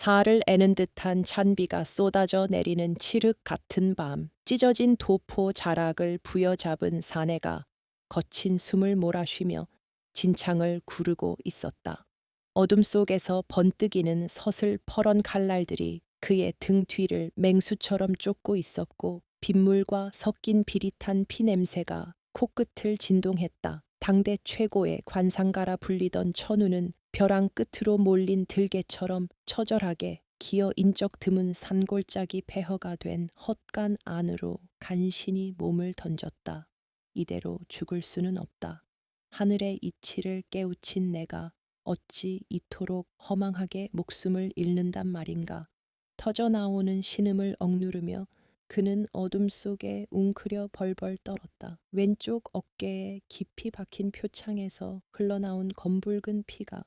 살을 애는 듯한 찬비가 쏟아져 내리는 칠흑 같은 밤, 찢어진 도포 자락을 부여잡은 사내가 거친 숨을 몰아쉬며 진창을 구르고 있었다. 어둠 속에서 번뜩이는 서슬퍼런 칼날들이 그의 등 뒤를 맹수처럼 쫓고 있었고 빗물과 섞인 비릿한 피냄새가 코끝을 진동했다. 당대 최고의 관상가라 불리던 천우는 벼랑 끝으로 몰린 들개처럼 처절하게 기어 인적 드문 산골짜기 폐허가 된 헛간 안으로 간신히 몸을 던졌다. 이대로 죽을 수는 없다. 하늘의 이치를 깨우친 내가 어찌 이토록 허망하게 목숨을 잃는단 말인가. 터져나오는 신음을 억누르며 그는 어둠 속에 웅크려 벌벌 떨었다. 왼쪽 어깨에 깊이 박힌 표창에서 흘러나온 검붉은 피가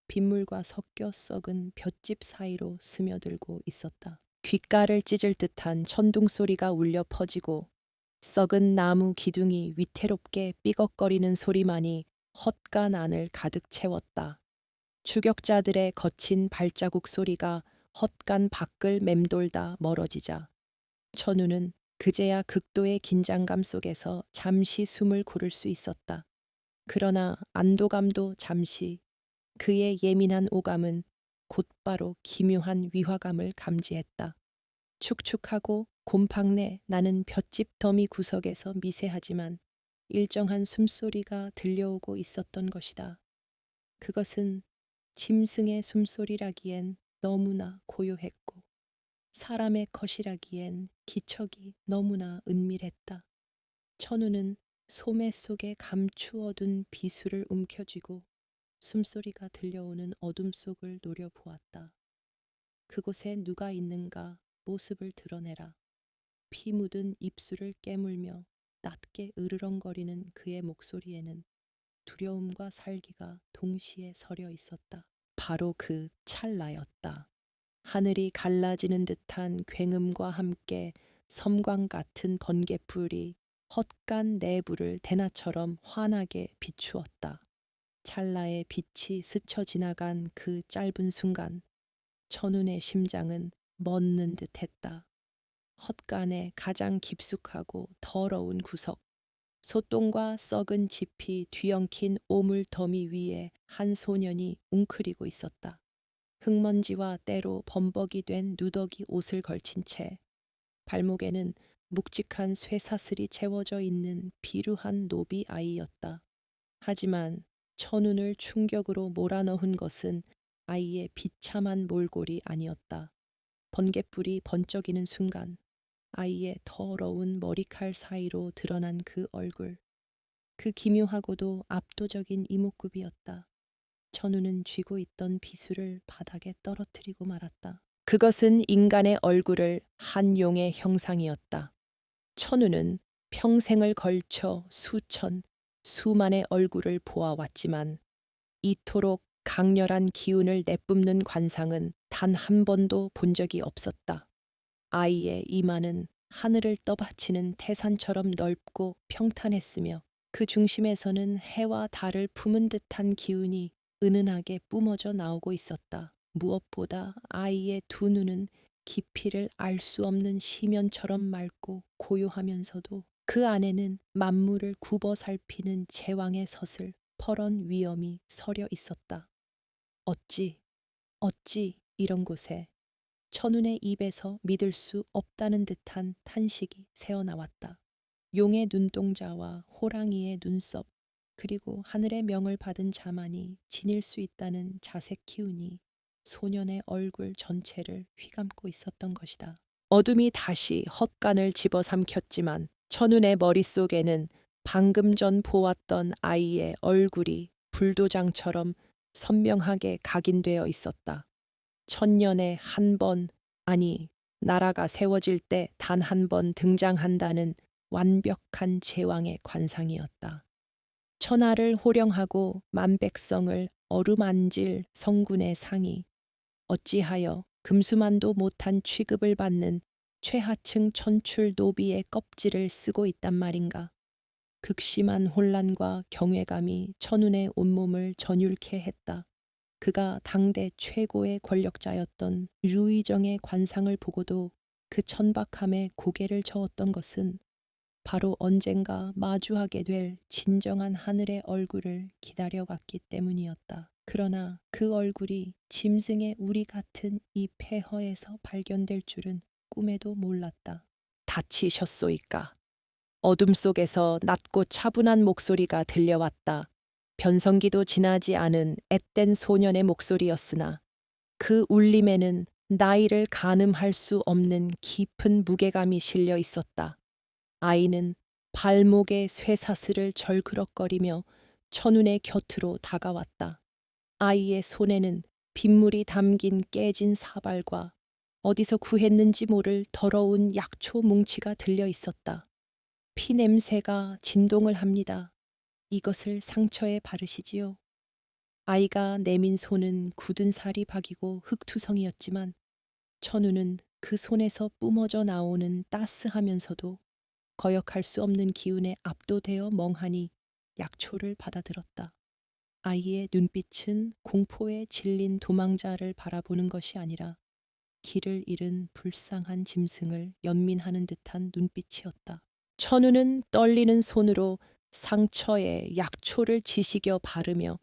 빗물과 섞여 썩은 볏짚 사이로 스며들고 있었다. 귓가를 찢을 듯한 천둥 소리가 울려 퍼지고 썩은 나무 기둥이 위태롭게 삐걱거리는 소리만이 헛간 안을 가득 채웠다. 추격자들의 거친 발자국 소리가 헛간 밖을 맴돌다 멀어지자 천우는 그제야 극도의 긴장감 속에서 잠시 숨을 고를 수 있었다. 그러나 안도감도 잠시, 그의 예민한 오감은 곧바로 기묘한 위화감을 감지했다. 축축하고 곰팡내 나는 볏짚 더미 구석에서 미세하지만 일정한 숨소리가 들려오고 있었던 것이다. 그것은 짐승의 숨소리라기엔 너무나 고요했고 사람의 컷이라기엔 기척이 너무나 은밀했다. 천우는 소매 속에 감추어둔 비수를 움켜쥐고 숨소리가 들려오는 어둠 속을 노려보았다. 그곳에 누가 있는가 모습을 드러내라. 피 묻은 입술을 깨물며 낮게 으르렁거리는 그의 목소리에는 두려움과 살기가 동시에 서려 있었다. 바로 그 찰나였다. 하늘이 갈라지는 듯한 굉음과 함께 섬광 같은 번갯불이 헛간 내부를 대낮처럼 환하게 비추었다. 찰나의 빛이 스쳐 지나간 그 짧은 순간 천운의 심장은 멎는 듯했다. 헛간의 가장 깊숙하고 더러운 구석, 소똥과 썩은 짚이 뒤엉킨 오물 더미 위에 한 소년이 웅크리고 있었다. 흙먼지와 때로 범벅이 된 누더기 옷을 걸친 채 발목에는 묵직한 쇠사슬이 채워져 있는 비루한 노비 아이였다. 하지만 천운을 충격으로 몰아넣은 것은 아이의 비참한 몰골이 아니었다. 번갯불이 번쩍이는 순간 아이의 더러운 머리칼 사이로 드러난 그 얼굴. 그 기묘하고도 압도적인 이목구비였다. 천우는 쥐고 있던 비수를 바닥에 떨어뜨리고 말았다. 그것은 인간의 얼굴을 한 용의 형상이었다. 천우는 평생을 걸쳐 수천, 수만의 얼굴을 보아왔지만 이토록 강렬한 기운을 내뿜는 관상은 단 한 번도 본 적이 없었다. 아이의 이마는 하늘을 떠받치는 태산처럼 넓고 평탄했으며 그 중심에서는 해와 달을 품은 듯한 기운이 은은하게 뿜어져 나오고 있었다. 무엇보다 아이의 두 눈은 깊이를 알 수 없는 시면처럼 맑고 고요하면서도 그 안에는 만물을 굽어 살피는 제왕의 서슬 퍼런 위엄이 서려 있었다. 어찌 이런 곳에 천운의 입에서 믿을 수 없다는 듯한 탄식이 새어나왔다. 용의 눈동자와 호랑이의 눈썹 그리고 하늘의 명을 받은 자만이 지닐 수 있다는 자색 기운이 소년의 얼굴 전체를 휘감고 있었던 것이다. 어둠이 다시 헛간을 집어삼켰지만 천운의 머릿속에는 방금 전 보았던 아이의 얼굴이 불도장처럼 선명하게 각인되어 있었다. 천년에 한 번, 아니 나라가 세워질 때 단 한 번 등장한다는 완벽한 제왕의 관상이었다. 천하를 호령하고 만백성을 어루만질 성군의 상이 어찌하여 금수만도 못한 취급을 받는 최하층 천출 노비의 껍질을 쓰고 있단 말인가. 극심한 혼란과 경외감이 천운의 온몸을 전율케 했다. 그가 당대 최고의 권력자였던 류의정의 관상을 보고도 그 천박함에 고개를 저었던 것은 바로 언젠가 마주하게 될 진정한 하늘의 얼굴을 기다려왔기 때문이었다. 그러나 그 얼굴이 짐승의 우리 같은 이 폐허에서 발견될 줄은 꿈에도 몰랐다. 다치셨소이까? 어둠 속에서 낮고 차분한 목소리가 들려왔다. 변성기도 지나지 않은 앳된 소년의 목소리였으나 그 울림에는 나이를 가늠할 수 없는 깊은 무게감이 실려 있었다. 아이는 발목에 쇠사슬을 절그럭거리며 천운의 곁으로 다가왔다. 아이의 손에는 빗물이 담긴 깨진 사발과 어디서 구했는지 모를 더러운 약초 뭉치가 들려 있었다. 피 냄새가 진동을 합니다. 이것을 상처에 바르시지요. 아이가 내민 손은 굳은 살이 박이고 흙투성이었지만 천우는 그 손에서 뿜어져 나오는 따스하면서도 거역할 수 없는 기운에 압도되어 멍하니 약초를 받아들었다. 아이의 눈빛은 공포에 질린 도망자를 바라보는 것이 아니라 길을 잃은 불쌍한 짐승을 연민하는 듯한 눈빛이었다. 천우는 떨리는 손으로 상처에 약초를 지시겨 바르며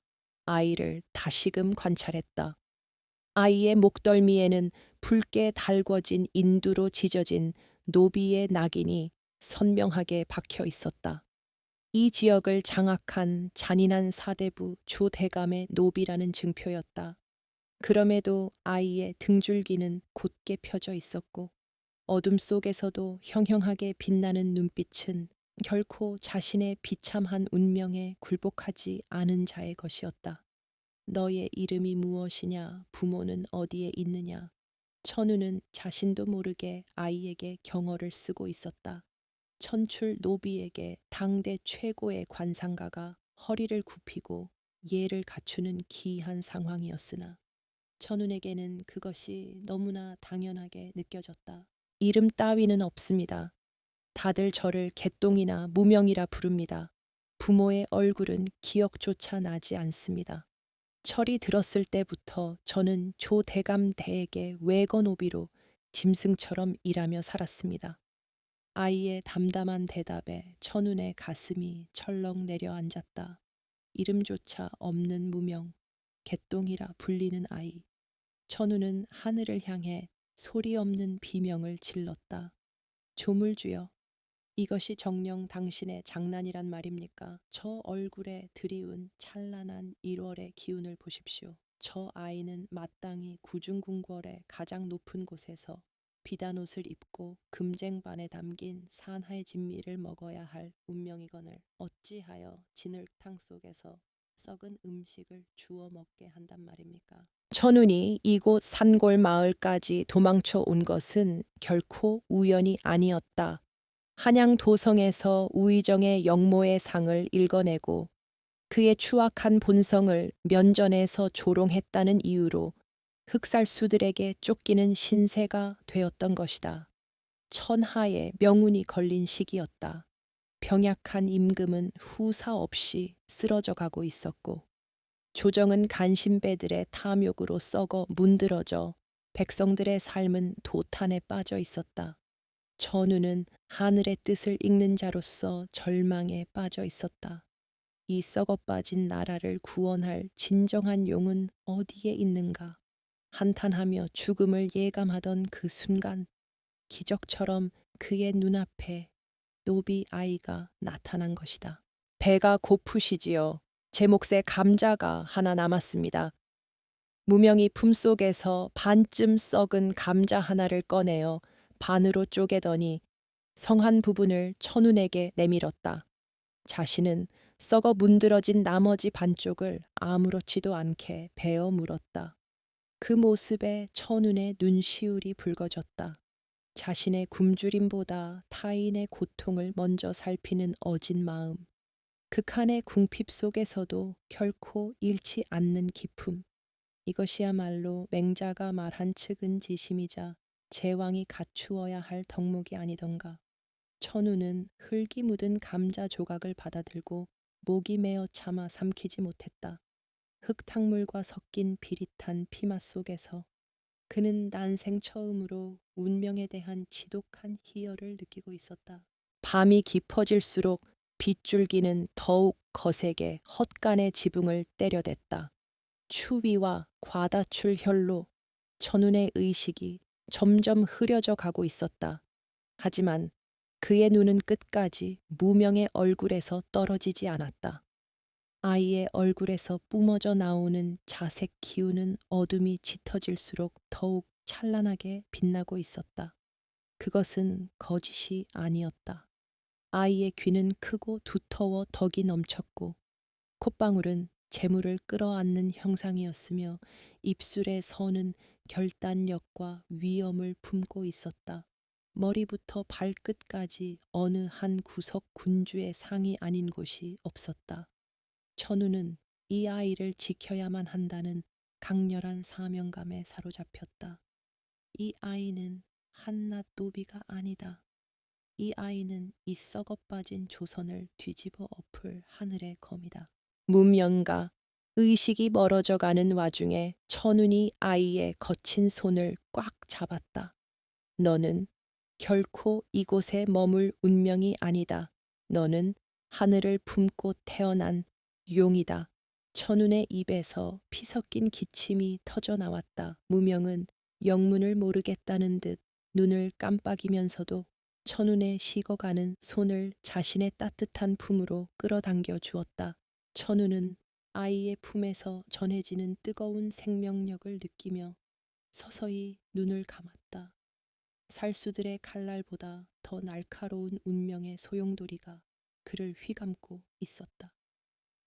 아이를 다시금 관찰했다. 아이의 목덜미에는 붉게 달궈진 인두로 지져진 노비의 낙인이 선명하게 박혀 있었다. 이 지역을 장악한 잔인한 사대부 조대감의 노비라는 증표였다. 그럼에도 아이의 등줄기는 곧게 펴져 있었고 어둠 속에서도 형형하게 빛나는 눈빛은 결코 자신의 비참한 운명에 굴복하지 않은 자의 것이었다. 너의 이름이 무엇이냐? 부모는 어디에 있느냐? 천우는 자신도 모르게 아이에게 경어를 쓰고 있었다. 천출 노비에게 당대 최고의 관상가가 허리를 굽히고 예를 갖추는 기이한 상황이었으나 천운에게는 그것이 너무나 당연하게 느껴졌다. 이름 따위는 없습니다. 다들 저를 개똥이나 무명이라 부릅니다. 부모의 얼굴은 기억조차 나지 않습니다. 철이 들었을 때부터 저는 조대감 대에게 외거노비로 짐승처럼 일하며 살았습니다. 아이의 담담한 대답에 천운의 가슴이 철렁 내려앉았다. 이름조차 없는 무명, 개똥이라 불리는 아이. 천우는 하늘을 향해 소리 없는 비명을 질렀다. 조물주여, 이것이 정녕 당신의 장난이란 말입니까? 저 얼굴에 드리운 찬란한 1월의 기운을 보십시오. 저 아이는 마땅히 구중궁궐의 가장 높은 곳에서 비단 옷을 입고 금쟁반에 담긴 산하의 진미를 먹어야 할 운명이거늘 어찌하여 진흙탕 속에서 썩은 음식을 주워 먹게 한단 말입니까? 천운이 이곳 산골 마을까지 도망쳐 온 것은 결코 우연이 아니었다. 한양 도성에서 우의정의 영모의 상을 읽어내고 그의 추악한 본성을 면전에서 조롱했다는 이유로 흑살수들에게 쫓기는 신세가 되었던 것이다. 천하에 명운이 걸린 시기였다. 병약한 임금은 후사 없이 쓰러져 가고 있었고 조정은 간신배들의 탐욕으로 썩어 문드러져 백성들의 삶은 도탄에 빠져 있었다. 전우는 하늘의 뜻을 읽는 자로서 절망에 빠져 있었다. 이 썩어 빠진 나라를 구원할 진정한 용은 어디에 있는가? 한탄하며 죽음을 예감하던 그 순간 기적처럼 그의 눈앞에 노비 아이가 나타난 것이다. 배가 고프시지요. 제 몫에 감자가 하나 남았습니다. 무명이 품속에서 반쯤 썩은 감자 하나를 꺼내어 반으로 쪼개더니 성한 부분을 천운에게 내밀었다. 자신은 썩어 문드러진 나머지 반쪽을 아무렇지도 않게 베어 물었다. 그 모습에 천운의 눈시울이 붉어졌다. 자신의 굶주림보다 타인의 고통을 먼저 살피는 어진 마음. 극한의 궁핍 속에서도 결코 잃지 않는 기품. 이것이야말로 맹자가 말한 측은지심이자 제왕이 갖추어야 할 덕목이 아니던가. 천우는 흙이 묻은 감자 조각을 받아들고 목이 메어 차마 삼키지 못했다. 흙탕물과 섞인 비릿한 피맛 속에서 그는 난생 처음으로 운명에 대한 지독한 희열을 느끼고 있었다. 밤이 깊어질수록 빗줄기는 더욱 거세게 헛간의 지붕을 때려댔다. 추위와 과다출 혈로 천운의 의식이 점점 흐려져 가고 있었다. 하지만 그의 눈은 끝까지 무명의 얼굴에서 떨어지지 않았다. 아이의 얼굴에서 뿜어져 나오는 자색 기운은 어둠이 짙어질수록 더욱 찬란하게 빛나고 있었다. 그것은 거짓이 아니었다. 아이의 귀는 크고 두터워 덕이 넘쳤고 콧방울은 재물을 끌어안는 형상이었으며 입술의 선은 결단력과 위엄을 품고 있었다. 머리부터 발끝까지 어느 한 구석 군주의 상이 아닌 곳이 없었다. 천우는 이 아이를 지켜야만 한다는 강렬한 사명감에 사로잡혔다. 이 아이는 한낱 노비가 아니다. 이 아이는 이 썩어 빠진 조선을 뒤집어 엎을 하늘의 검이다. 무명과 의식이 멀어져 가는 와중에 천운이 아이의 거친 손을 꽉 잡았다. 너는 결코 이곳에 머물 운명이 아니다. 너는 하늘을 품고 태어난 용이다. 천운의 입에서 피 섞인 기침이 터져 나왔다. 무명은 영문을 모르겠다는 듯 눈을 깜빡이면서도 천운의 식어가는 손을 자신의 따뜻한 품으로 끌어당겨 주었다. 천운은 아이의 품에서 전해지는 뜨거운 생명력을 느끼며 서서히 눈을 감았다. 살수들의 칼날보다 더 날카로운 운명의 소용돌이가 그를 휘감고 있었다.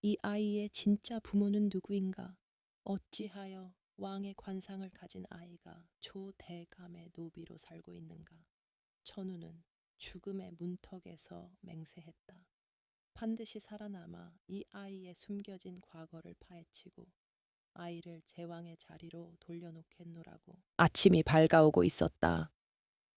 이 아이의 진짜 부모는 누구인가? 어찌하여 왕의 관상을 가진 아이가 조대감의 노비로 살고 있는가? 천우는 죽음의 문턱에서 맹세했다. 반드시 살아남아 이 아이의 숨겨진 과거를 파헤치고 아이를 제왕의 자리로 돌려놓겠노라고. 아침이 밝아오고 있었다.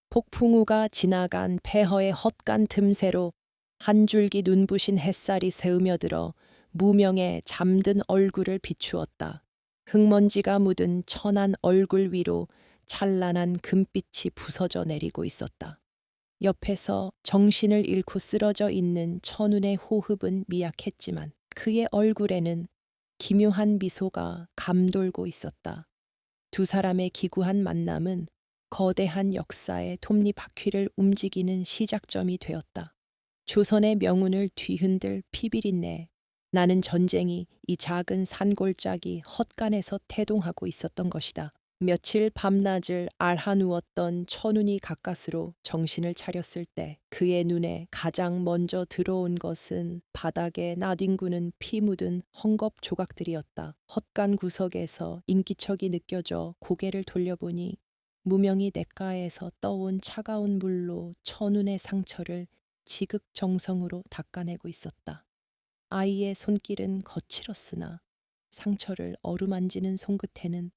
폭풍우가 지나간 폐허의 헛간 틈새로 한 줄기 눈부신 햇살이 새으며들어 무명의 잠든 얼굴을 비추었다. 흙먼지가 묻은 천한 얼굴 위로 찬란한 금빛이 부서져 내리고 있었다. 옆에서 정신을 잃고 쓰러져 있는 천운의 호흡은 미약했지만 그의 얼굴에는 기묘한 미소가 감돌고 있었다. 두 사람의 기구한 만남은 거대한 역사의 톱니바퀴를 움직이는 시작점이 되었다. 조선의 명운을 뒤흔들 피비린내 나는 전쟁이 이 작은 산골짜기 헛간에서 태동하고 있었던 것이다. 며칠 밤낮을 앓아누웠던 천운이 가까스로 정신을 차렸을 때 그의 눈에 가장 먼저 들어온 것은 바닥에 나뒹구는 피 묻은 헝겊 조각들이었다. 헛간 구석에서 인기척이 느껴져 고개를 돌려보니 무명이 냇가에서 떠온 차가운 물로 천운의 상처를 지극정성으로 닦아내고 있었다. 아이의 손길은 거칠었으나 상처를 어루만지는 손끝에는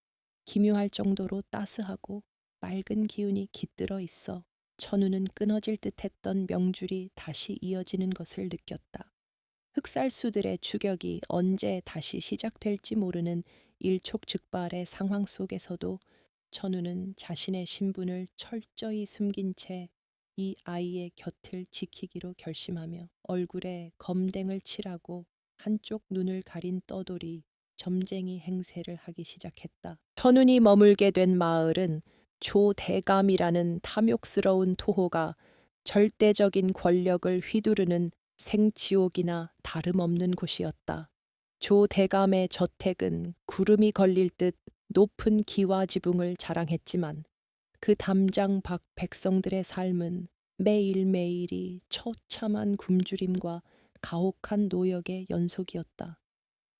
기묘할 정도로 따스하고 맑은 기운이 깃들어 있어 천우는 끊어질 듯했던 명줄이 다시 이어지는 것을 느꼈다. 흑살수들의 추격이 언제 다시 시작될지 모르는 일촉즉발의 상황 속에서도 천우는 자신의 신분을 철저히 숨긴 채 이 아이의 곁을 지키기로 결심하며 얼굴에 검댕을 칠하고 한쪽 눈을 가린 떠돌이 점쟁이 행세를 하기 시작했다. 천운이 머물게 된 마을은 조대감이라는 탐욕스러운 토호가 절대적인 권력을 휘두르는 생지옥이나 다름없는 곳이었다. 조대감의 저택은 구름이 걸릴 듯 높은 기와 지붕을 자랑했지만 그 담장 밖 백성들의 삶은 매일매일이 처참한 굶주림과 가혹한 노역의 연속이었다.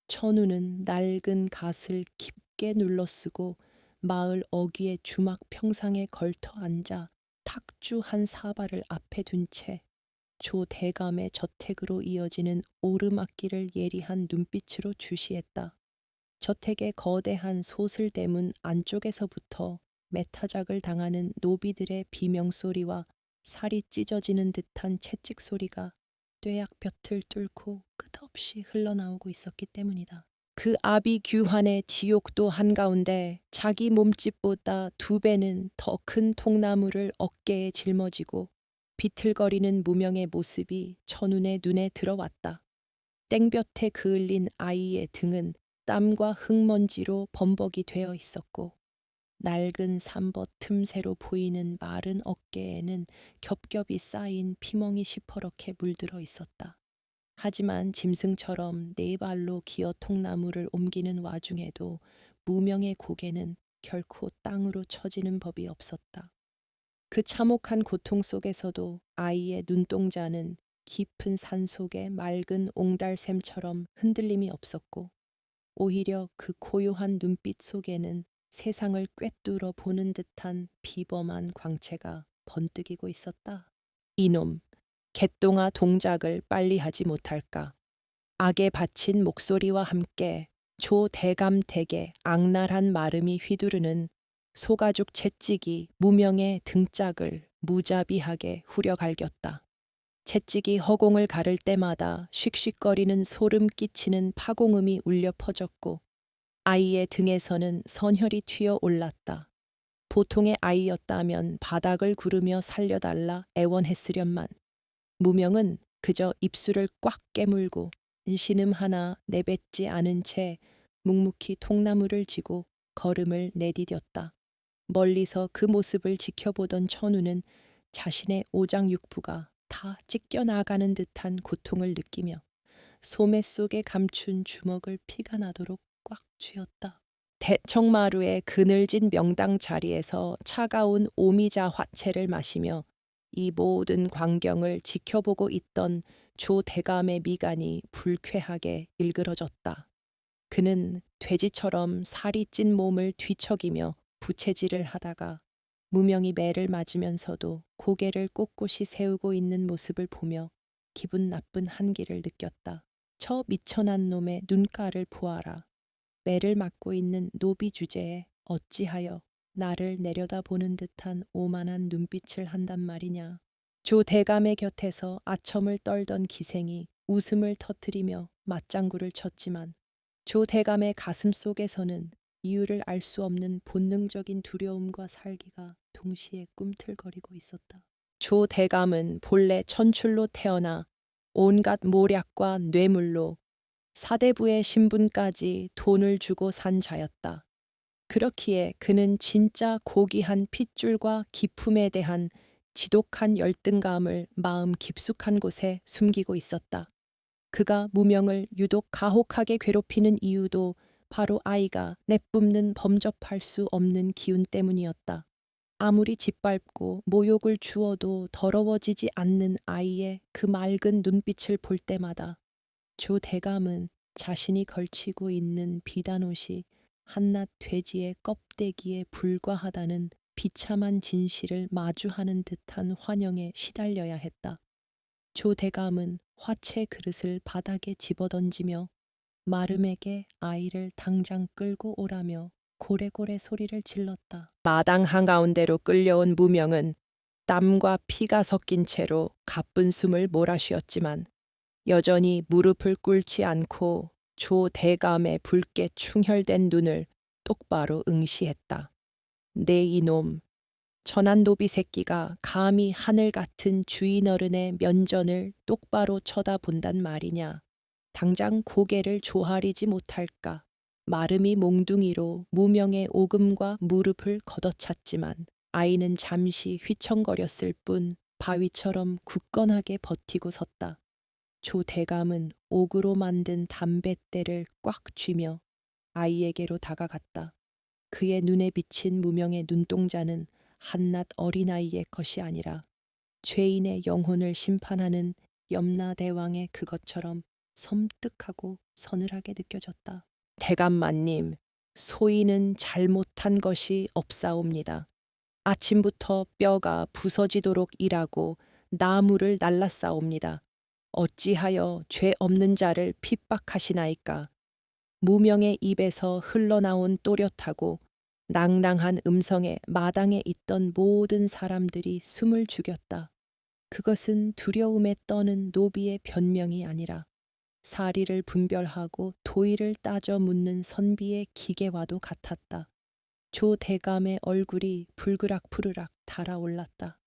천우는 낡은 갓을 깊게 눌러쓰고 마을 어귀의 주막 평상에 걸터 앉아 탁주 한 사발을 앞에 둔 채 조대감의 저택으로 이어지는 오르막길을 예리한 눈빛으로 주시했다. 저택의 거대한 소슬대문 안쪽에서부터 메타작을 당하는 노비들의 비명소리와 살이 찢어지는 듯한 채찍 소리가 뙤약볕을 뚫고 끝없이 흘러나오고 있었기 때문이다. 그 아비규환의 지옥도 한가운데 자기 몸집보다 2배는 더 큰 통나무를 어깨에 짊어지고 비틀거리는 무명의 모습이 천운의 눈에 들어왔다. 땡볕에 그을린 아이의 등은 땀과 흙먼지로 범벅이 되어 있었고 낡은 삼벗 틈새로 보이는 마른 어깨에는 겹겹이 쌓인 피멍이 시퍼렇게 물들어 있었다. 하지만 짐승처럼 4발로 기어 통나무를 옮기는 와중에도 무명의 고개는 결코 땅으로 처지는 법이 없었다. 그 참혹한 고통 속에서도 아이의 눈동자는 깊은 산속의 맑은 옹달샘처럼 흔들림이 없었고 오히려 그 고요한 눈빛 속에는 세상을 꿰뚫어 보는 듯한 비범한 광채가 번뜩이고 있었다. 이놈, 개똥아 동작을 빨리 하지 못할까. 악에 바친 목소리와 함께 조대감 댁의 악랄한 마름이 휘두르는 소가죽 채찍이 무명의 등짝을 무자비하게 후려갈겼다. 채찍이 허공을 가를 때마다 씩씩거리는 소름 끼치는 파공음이 울려 퍼졌고 아이의 등에서는 선혈이 튀어 올랐다. 보통의 아이였다면 바닥을 구르며 살려달라 애원했으련만 무명은 그저 입술을 꽉 깨물고 신음 하나 내뱉지 않은 채 묵묵히 통나무를 지고 걸음을 내디뎠다. 멀리서 그 모습을 지켜보던 천우는 자신의 오장육부가 다 찢겨나가는 듯한 고통을 느끼며 소매 속에 감춘 주먹을 피가 나도록 꽉 쥐었다. 대청마루의 그늘진 명당 자리에서 차가운 오미자 화채를 마시며 이 모든 광경을 지켜보고 있던 조 대감의 미간이 불쾌하게 일그러졌다. 그는 돼지처럼 살이 찐 몸을 뒤척이며 부채질을 하다가 무명이 매를 맞으면서도 고개를 꼿꼿이 세우고 있는 모습을 보며 기분 나쁜 한기를 느꼈다. 저 미천한 놈의 눈가를 보아라. 매를 맞고 있는 노비 주제에 어찌하여 나를 내려다보는 듯한 오만한 눈빛을 한단 말이냐. 조 대감의 곁에서 아첨을 떨던 기생이 웃음을 터뜨리며 맞장구를 쳤지만 조 대감의 가슴 속에서는 이유를 알 수 없는 본능적인 두려움과 살기가 동시에 꿈틀거리고 있었다. 조 대감은 본래 천출로 태어나 온갖 모략과 뇌물로 사대부의 신분까지 돈을 주고 산 자였다. 그렇기에 그는 진짜 고귀한 핏줄과 기품에 대한 지독한 열등감을 마음 깊숙한 곳에 숨기고 있었다. 그가 무명을 유독 가혹하게 괴롭히는 이유도 바로 아이가 내뿜는 범접할 수 없는 기운 때문이었다. 아무리 짓밟고 모욕을 주어도 더러워지지 않는 아이의 그 맑은 눈빛을 볼 때마다 조 대감은 자신이 걸치고 있는 비단옷이 한낱 돼지의 껍데기에 불과하다는 비참한 진실을 마주하는 듯한 환영에 시달려야 했다. 조 대감은 화채 그릇을 바닥에 집어던지며 마름에게 아이를 당장 끌고 오라며 고래고래 소리를 질렀다. 마당 한가운데로 끌려온 무명은 땀과 피가 섞인 채로 가쁜 숨을 몰아쉬었지만 여전히 무릎을 꿇지 않고 조 대감의 붉게 충혈된 눈을 똑바로 응시했다. 내 이놈, 천한 노비 새끼가 감히 하늘 같은 주인 어른의 면전을 똑바로 쳐다본단 말이냐. 당장 고개를 조아리지 못할까. 마름이 몽둥이로 무명의 오금과 무릎을 걷어찼지만 아이는 잠시 휘청거렸을 뿐 바위처럼 굳건하게 버티고 섰다. 조 대감은 옥으로 만든 담뱃대를 꽉 쥐며 아이에게로 다가갔다. 그의 눈에 비친 무명의 눈동자는 한낱 어린아이의 것이 아니라 죄인의 영혼을 심판하는 염라대왕의 그것처럼 섬뜩하고 서늘하게 느껴졌다. 대감마님, 소인은 잘못한 것이 없사옵니다. 아침부터 뼈가 부서지도록 일하고 나무를 날랐사옵니다. 어찌하여 죄 없는 자를 핍박하시나이까. 무명의 입에서 흘러나온 또렷하고 낭랑한 음성에 마당에 있던 모든 사람들이 숨을 죽였다. 그것은 두려움에 떠는 노비의 변명이 아니라 사리를 분별하고 도의를 따져 묻는 선비의 기계와도 같았다. 조 대감의 얼굴이 불그락푸르락 달아올랐다.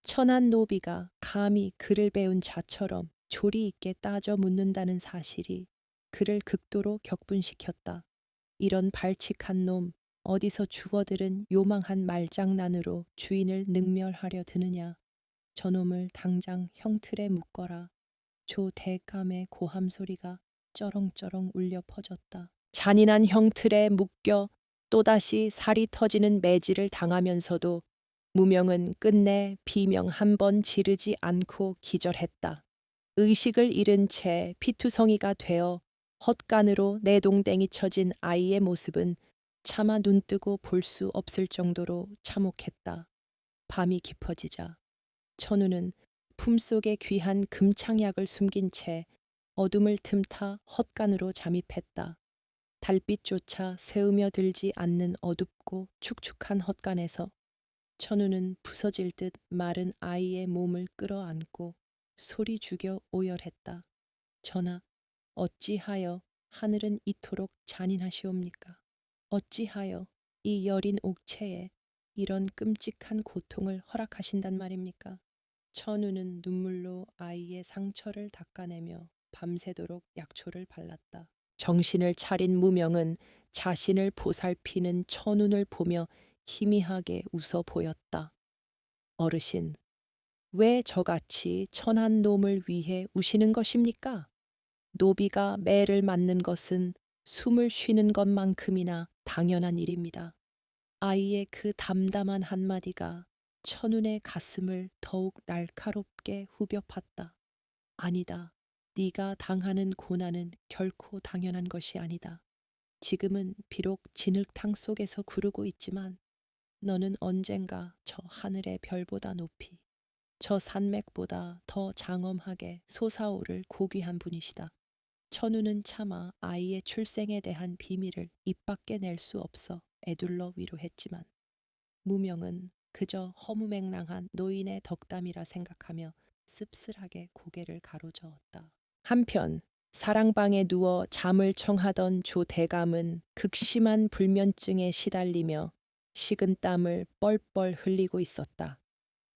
천한 노비가 감히 그를 배운 자처럼 조리 있게 따져 묻는다는 사실이 그를 극도로 격분시켰다. 이런 발칙한 놈, 어디서 주워들은 요망한 말장난으로 주인을 능멸하려 드느냐. 저놈을 당장 형틀에 묶어라. 조 대감의 고함 소리가 쩌렁쩌렁 울려 퍼졌다. 잔인한 형틀에 묶여 또다시 살이 터지는 매질을 당하면서도 무명은 끝내 비명 한 번 지르지 않고 기절했다. 의식을 잃은 채 피투성이가 되어 헛간으로 내동댕이 쳐진 아이의 모습은 차마 눈뜨고 볼 수 없을 정도로 참혹했다. 밤이 깊어지자 천우는 품속에 귀한 금창약을 숨긴 채 어둠을 틈타 헛간으로 잠입했다. 달빛조차 새으며 들지 않는 어둡고 축축한 헛간에서 천우는 부서질 듯 마른 아이의 몸을 끌어안고 소리 죽여 오열했다. 전하, 어찌하여 하늘은 이토록 잔인하시옵니까? 어찌하여 이 여린 옥체에 이런 끔찍한 고통을 허락하신단 말입니까? 천우는 눈물로 아이의 상처를 닦아내며 밤새도록 약초를 발랐다. 정신을 차린 무명은 자신을 보살피는 천운을 보며 희미하게 웃어 보였다. 어르신, 왜 저같이 천한 놈을 위해 우시는 것입니까? 노비가 매를 맞는 것은 숨을 쉬는 것만큼이나 당연한 일입니다. 아이의 그 담담한 한마디가 천운의 가슴을 더욱 날카롭게 후벼 팠다. 아니다. 네가 당하는 고난은 결코 당연한 것이 아니다. 지금은 비록 진흙탕 속에서 구르고 있지만 너는 언젠가 저 하늘의 별보다 높이, 저 산맥보다 더 장엄하게 솟아오를 고귀한 분이시다. 천우는 차마 아이의 출생에 대한 비밀을 입 밖에 낼 수 없어 애둘러 위로했지만 무명은 그저 허무맹랑한 노인의 덕담이라 생각하며 씁쓸하게 고개를 가로저었다. 한편 사랑방에 누워 잠을 청하던 조 대감은 극심한 불면증에 시달리며 식은 땀을 뻘뻘 흘리고 있었다.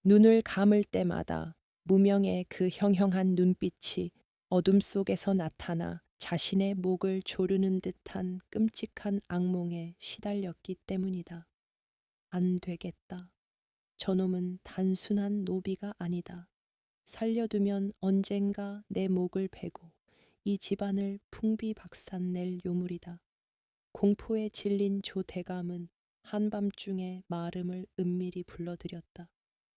눈을 감을 때마다 무명의 그 형형한 눈빛이 어둠 속에서 나타나 자신의 목을 조르는 듯한 끔찍한 악몽에 시달렸기 때문이다. 안 되겠다. 저놈은 단순한 노비가 아니다. 살려두면 언젠가 내 목을 베고 이 집안을 풍비박산낼 요물이다. 공포에 질린 조 대감은 한밤중에 마름을 은밀히 불러들였다.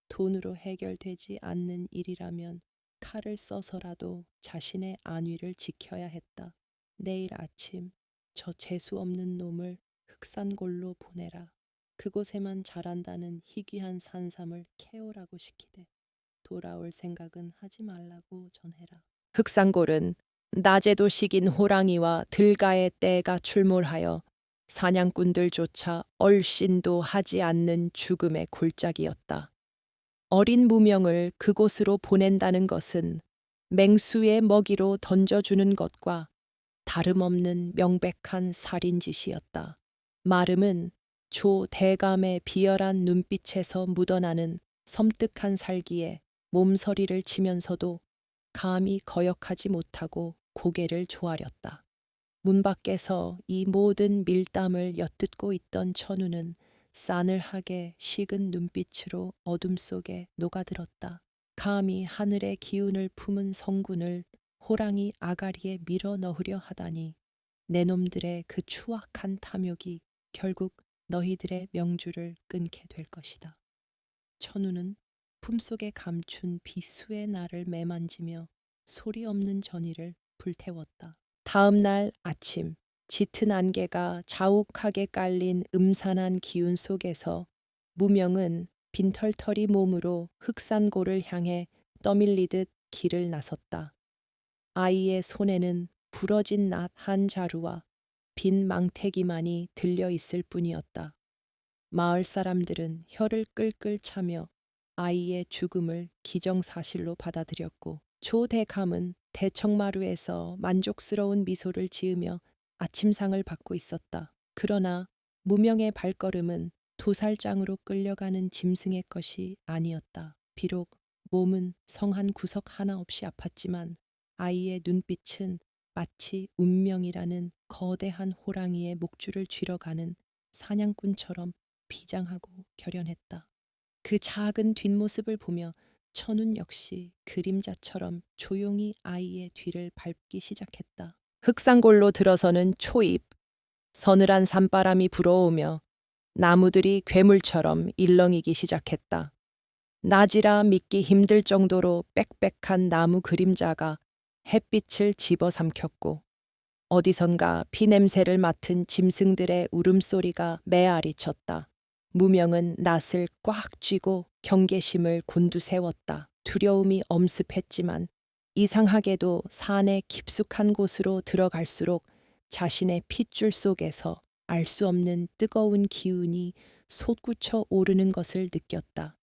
돈으로 해결되지 않는 일이라면 칼을 써서라도 자신의 안위를 지켜야 했다. 내일 아침 저 재수 없는 놈을 흑산골로 보내라. 그곳에만 자란다는 희귀한 산삼을 캐오라고 시키되 돌아올 생각은 하지 말라고 전해라. 흑산골은 낮에도 식인 호랑이와 들가의 떼가 출몰하여 사냥꾼들조차 얼씬도 하지 않는 죽음의 골짜기였다. 어린 무명을 그곳으로 보낸다는 것은 맹수의 먹이로 던져주는 것과 다름없는 명백한 살인짓이었다. 마름은 조 대감의 비열한 눈빛에서 묻어나는 섬뜩한 살기에 몸서리를 치면서도 감히 거역하지 못하고 고개를 조아렸다. 문 밖에서 이 모든 밀담을 엿듣고 있던 천우는 싸늘하게 식은 눈빛으로 어둠 속에 녹아들었다. 감히 하늘의 기운을 품은 성군을 호랑이 아가리에 밀어 넣으려 하다니 내 놈들의 그 추악한 탐욕이 결국 너희들의 명주를 끊게 될 것이다. 천우는 품속에 감춘 비수의 날을 매만지며 소리 없는 전의를 불태웠다. 다음 날 아침 짙은 안개가 자욱하게 깔린 음산한 기운 속에서 무명은 빈털터리 몸으로 흑산고를 향해 떠밀리듯 길을 나섰다. 아이의 손에는 부러진 낫 한 자루와 빈 망태기만이 들려 있을 뿐이었다. 마을 사람들은 혀를 끌끌 차며 아이의 죽음을 기정사실로 받아들였고 조 대감은 대청마루에서 만족스러운 미소를 지으며 아침상을 받고 있었다. 그러나 무명의 발걸음은 도살장으로 끌려가는 짐승의 것이 아니었다. 비록 몸은 성 한 구석 하나 없이 아팠지만 아이의 눈빛은 마치 운명이라는 거대한 호랑이의 목줄을 쥐러 가는 사냥꾼처럼 비장하고 결연했다. 그 작은 뒷모습을 보며 천운 역시 그림자처럼 조용히 아이의 뒤를 밟기 시작했다. 흑산골로 들어서는 초입, 서늘한 산바람이 불어오며 나무들이 괴물처럼 일렁이기 시작했다. 낮이라 믿기 힘들 정도로 빽빽한 나무 그림자가 햇빛을 집어삼켰고 어디선가 피냄새를 맡은 짐승들의 울음소리가 메아리 쳤다. 무명은 낯을 꽉 쥐고 경계심을 곤두세웠다. 두려움이 엄습했지만 이상하게도 산의 깊숙한 곳으로 들어갈수록 자신의 핏줄 속에서 알 수 없는 뜨거운 기운이 솟구쳐 오르는 것을 느꼈다.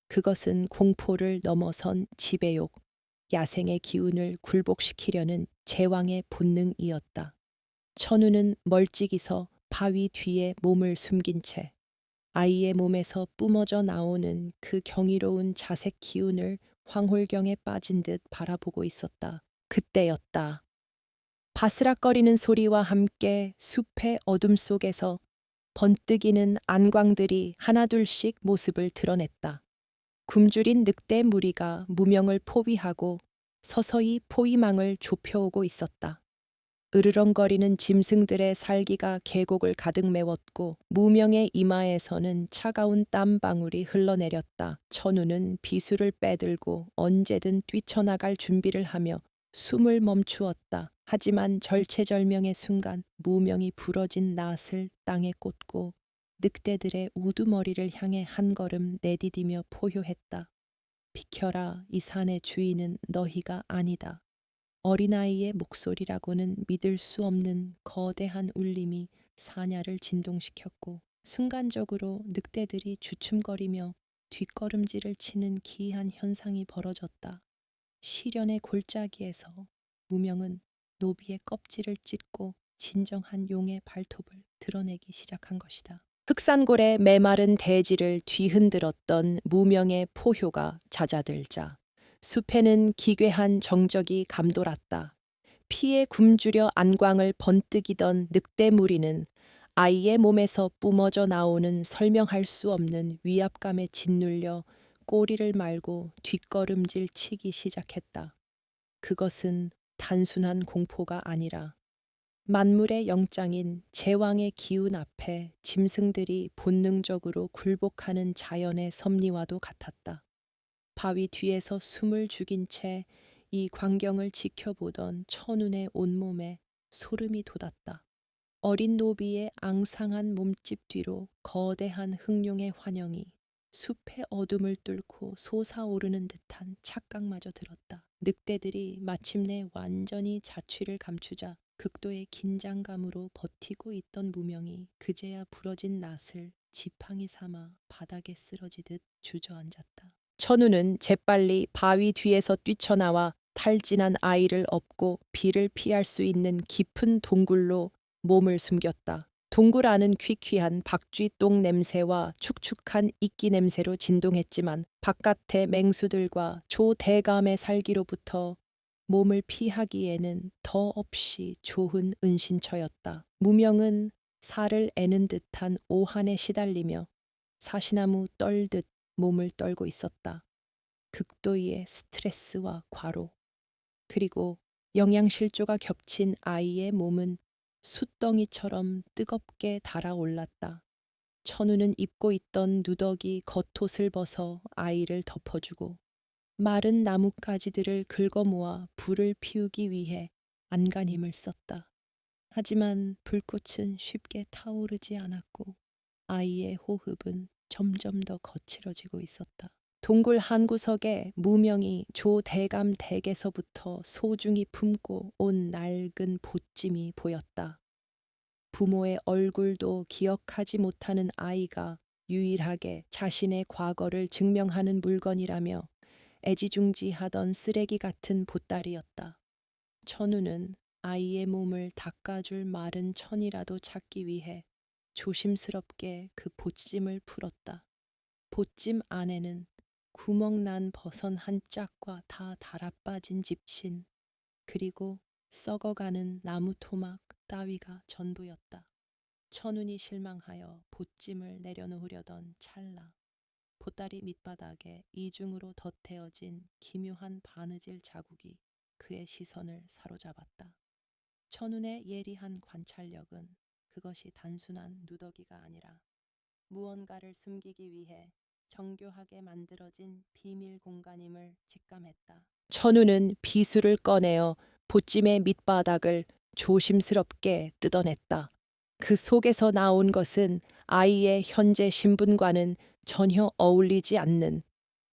그것은 공포를 넘어선 지배욕, 야생의 기운을 굴복시키려는 제왕의 본능이었다. 천우는 멀찍이 서 바위 뒤에 몸을 숨긴 채 아이의 몸에서 뿜어져 나오는 그 경이로운 자색 기운을 황홀경에 빠진 듯 바라보고 있었다. 그때였다. 바스락거리는 소리와 함께 숲의 어둠 속에서 번뜩이는 안광들이 하나둘씩 모습을 드러냈다. 굶주린 늑대 무리가 무명을 포위하고 서서히 포위망을 좁혀오고 있었다. 으르렁거리는 짐승들의 살기가 계곡을 가득 메웠고 무명의 이마에서는 차가운 땀방울이 흘러내렸다. 천우는 비수를 빼들고 언제든 뛰쳐나갈 준비를 하며 숨을 멈추었다. 하지만 절체절명의 순간 무명이 부러진 낫을 땅에 꽂고 늑대들의 우두머리를 향해 한 걸음 내디디며 포효했다. 비켜라, 이 산의 주인은 너희가 아니다. 어린아이의 목소리라고는 믿을 수 없는 거대한 울림이 사냐를 진동시켰고 순간적으로 늑대들이 주춤거리며 뒷걸음질을 치는 기이한 현상이 벌어졌다. 시련의 골짜기에서 무명은 노비의 껍질을 찢고 진정한 용의 발톱을 드러내기 시작한 것이다. 흑산골의 메마른 대지를 뒤흔들었던 무명의 포효가 잦아들자 숲에는 기괴한 정적이 감돌았다. 피에 굶주려 안광을 번뜩이던 늑대 무리는 아이의 몸에서 뿜어져 나오는 설명할 수 없는 위압감에 짓눌려 꼬리를 말고 뒷걸음질 치기 시작했다. 그것은 단순한 공포가 아니라 만물의 영장인 제왕의 기운 앞에 짐승들이 본능적으로 굴복하는 자연의 섭리와도 같았다. 바위 뒤에서 숨을 죽인 채 이 광경을 지켜보던 천운의 온몸에 소름이 돋았다. 어린 노비의 앙상한 몸집 뒤로 거대한 흑룡의 환영이 숲의 어둠을 뚫고 솟아오르는 듯한 착각마저 들었다. 늑대들이 마침내 완전히 자취를 감추자 극도의 긴장감으로 버티고 있던 무명이 그제야 부러진 낫을 지팡이 삼아 바닥에 쓰러지듯 주저앉았다. 천우는 재빨리 바위 뒤에서 뛰쳐나와 탈진한 아이를 업고 비를 피할 수 있는 깊은 동굴로 몸을 숨겼다. 동굴 안은 퀴퀴한 박쥐똥 냄새와 축축한 이끼 냄새로 진동했지만 바깥의 맹수들과 조대감의 살기로부터 몸을 피하기에는 더없이 좋은 은신처였다. 무명은 살을 애는 듯한 오한에 시달리며 사시나무 떨듯 몸을 떨고 있었다. 극도의 스트레스와 과로, 그리고 영양실조가 겹친 아이의 몸은 숯덩이처럼 뜨겁게 달아올랐다. 천우는 입고 있던 누더기 겉옷을 벗어 아이를 덮어주고 마른 나뭇가지들을 긁어모아 불을 피우기 위해 안간힘을 썼다. 하지만 불꽃은 쉽게 타오르지 않았고 아이의 호흡은 점점 더 거칠어지고 있었다. 동굴 한 구석에 무명이 조대감 댁에서부터 소중히 품고 온 낡은 보찜이 보였다. 부모의 얼굴도 기억하지 못하는 아이가 유일하게 자신의 과거를 증명하는 물건이라며 애지중지하던 쓰레기 같은 보따리였다. 천우는 아이의 몸을 닦아줄 마른 천이라도 찾기 위해 조심스럽게 그 보찜을 풀었다. 보찜 안에는 구멍난 버선 한 짝과 다 달아빠진 집신, 그리고 썩어가는 나무 토막 따위가 전부였다. 천운이 실망하여 보찜을 내려놓으려던 찰나 보따리 밑바닥에 이중으로 덧대어진 기묘한 바느질 자국이 그의 시선을 사로잡았다. 천운의 예리한 관찰력은 그것이 단순한 누더기가 아니라 무언가를 숨기기 위해 정교하게 만들어진 비밀 공간임을 직감했다. 천우는 비수를 꺼내어 보찜의 밑바닥을 조심스럽게 뜯어냈다. 그 속에서 나온 것은 아이의 현재 신분과는 전혀 어울리지 않는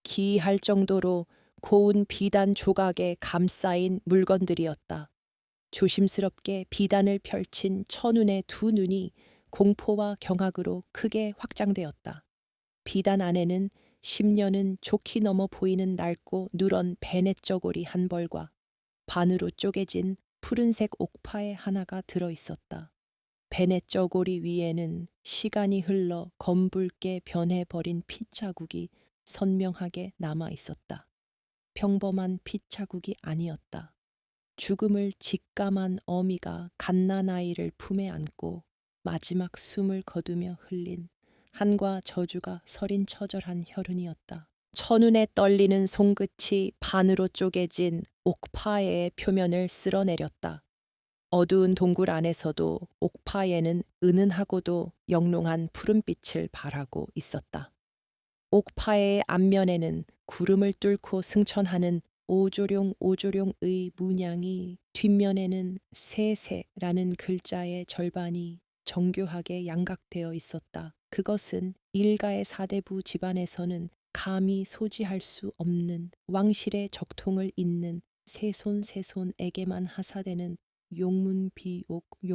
기이할 정도로 고운 비단 조각에 감싸인 물건들이었다. 조심스럽게 비단을 펼친 천운의 두 눈이 공포와 경악으로 크게 확장되었다. 비단 안에는 10년은 좋게 넘어 보이는 낡고 누런 베넷 저고리 한 벌과 반으로 쪼개진 푸른색 옥파의 하나가 들어 있었다. 베넷 저고리 위에는 시간이 흘러 검붉게 변해버린 핏자국이 선명하게 남아 있었다. 평범한 핏자국이 아니었다. 죽음을 직감한 어미가 갓난아이를 품에 안고 마지막 숨을 거두며 흘린 한과 저주가 서린 처절한 혈흔이었다. 천운에 떨리는 손끝이 반으로 쪼개진 옥파의 표면을 쓸어내렸다. 어두운 동굴 안에서도 옥파에는 은은하고도 영롱한 푸른빛을 발하고 있었다. 옥파의 앞면에는 구름을 뚫고 승천하는 오조룡의 문양이, 뒷면에는 세세라는 글자의 절반이 정교하게 양각되어 있었다. 그것은 일가의 사대부 집안에서는 감히 소지할 수 없는 왕실의 적통을 잇는 세손에게만 하사되는 용문비옥이었다.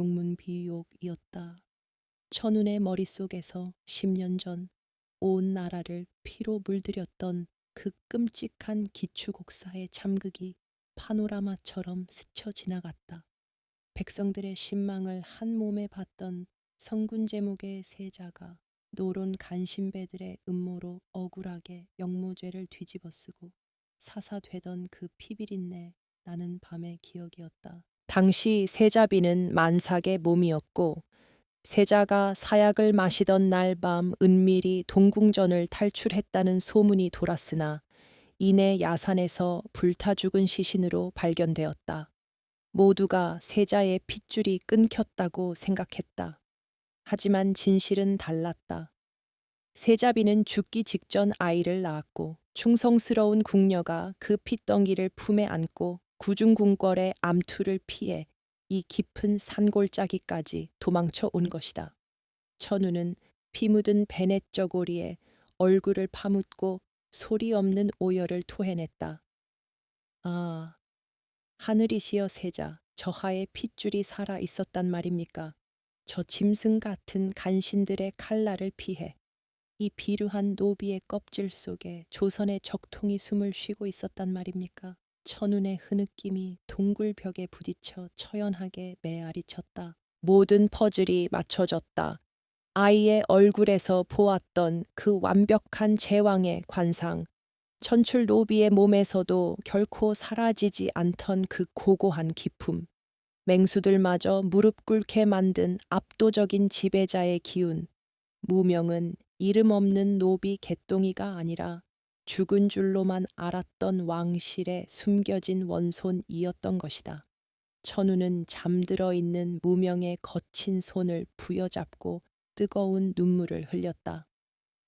천운의 머릿속에서 10년 전 온 나라를 피로 물들였던 그 끔찍한 기추곡사의 참극이 파노라마처럼 스쳐 지나갔다. 백성들의 신망을 한 몸에 받던 성군제목의 세자가 노론 간신배들의 음모로 억울하게 영모죄를 뒤집어쓰고 사사되던 그 피비린내 나는 밤의 기억이었다. 당시 세자비는 만삭의 몸이었고 세자가 사약을 마시던 날 밤 은밀히 동궁전을 탈출했다는 소문이 돌았으나 이내 야산에서 불타 죽은 시신으로 발견되었다. 모두가 세자의 핏줄이 끊겼다고 생각했다. 하지만 진실은 달랐다. 세자비는 죽기 직전 아이를 낳았고 충성스러운 궁녀가 그 핏덩이를 품에 안고 구중궁궐의 암투를 피해 이 깊은 산골짜기까지 도망쳐 온 것이다. 천우는 피 묻은 베넷 저고리에 얼굴을 파묻고 소리 없는 오열을 토해냈다. 아, 하늘이시여 세자, 저하의 핏줄이 살아 있었단 말입니까? 저 짐승 같은 간신들의 칼날을 피해 이 비루한 노비의 껍질 속에 조선의 적통이 숨을 쉬고 있었단 말입니까? 천운의 흐느낌이 동굴 벽에 부딪혀 처연하게 메아리 쳤다. 모든 퍼즐이 맞춰졌다. 아이의 얼굴에서 보았던 그 완벽한 제왕의 관상, 천출 노비의 몸에서도 결코 사라지지 않던 그 고고한 기품, 맹수들마저 무릎 꿇게 만든 압도적인 지배자의 기운, 무명은 이름 없는 노비 개똥이가 아니라 죽은 줄로만 알았던 왕실의 숨겨진 원손이었던 것이다. 천우는 잠들어 있는 무명의 거친 손을 부여잡고 뜨거운 눈물을 흘렸다.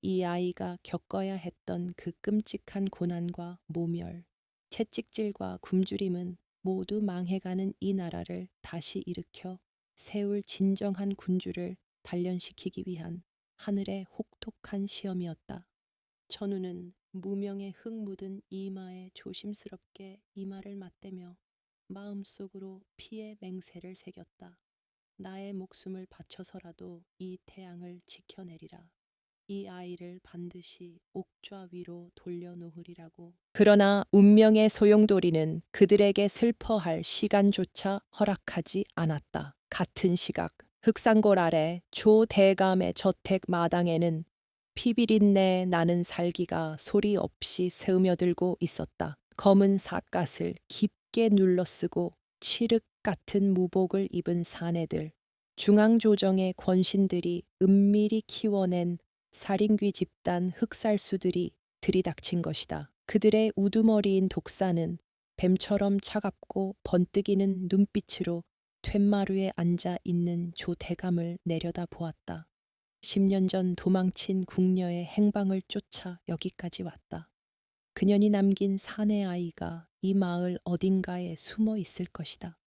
이 아이가 겪어야 했던 그 끔찍한 고난과 모멸, 채찍질과 굶주림은 모두 망해가는 이 나라를 다시 일으켜 세울 진정한 군주를 단련시키기 위한 하늘의 혹독한 시험이었다. 천우는 무명의 흙 묻은 이마에 조심스럽게 이마를 맞대며 마음속으로 피의 맹세를 새겼다. 나의 목숨을 바쳐서라도 이 태양을 지켜내리라. 이 아이를 반드시 옥좌 위로 돌려놓으리라고. 그러나 운명의 소용돌이는 그들에게 슬퍼할 시간조차 허락하지 않았다. 같은 시각 흑산골 아래 조 대감의 저택 마당에는 피비린내 나는 살기가 소리 없이 스며들고 있었다. 검은 삿갓을 깊게 눌러쓰고 칠흑 같은 무복을 입은 사내들, 중앙조정의 권신들이 은밀히 키워낸 살인귀 집단 흑살수들이 들이닥친 것이다. 그들의 우두머리인 독사는 뱀처럼 차갑고 번뜩이는 눈빛으로 툇마루에 앉아 있는 조 대감을 내려다 보았다. 10년 전 도망친 궁녀의 행방을 쫓아 여기까지 왔다. 그년이 남긴 사내 아이가 이 마을 어딘가에 숨어 있을 것이다.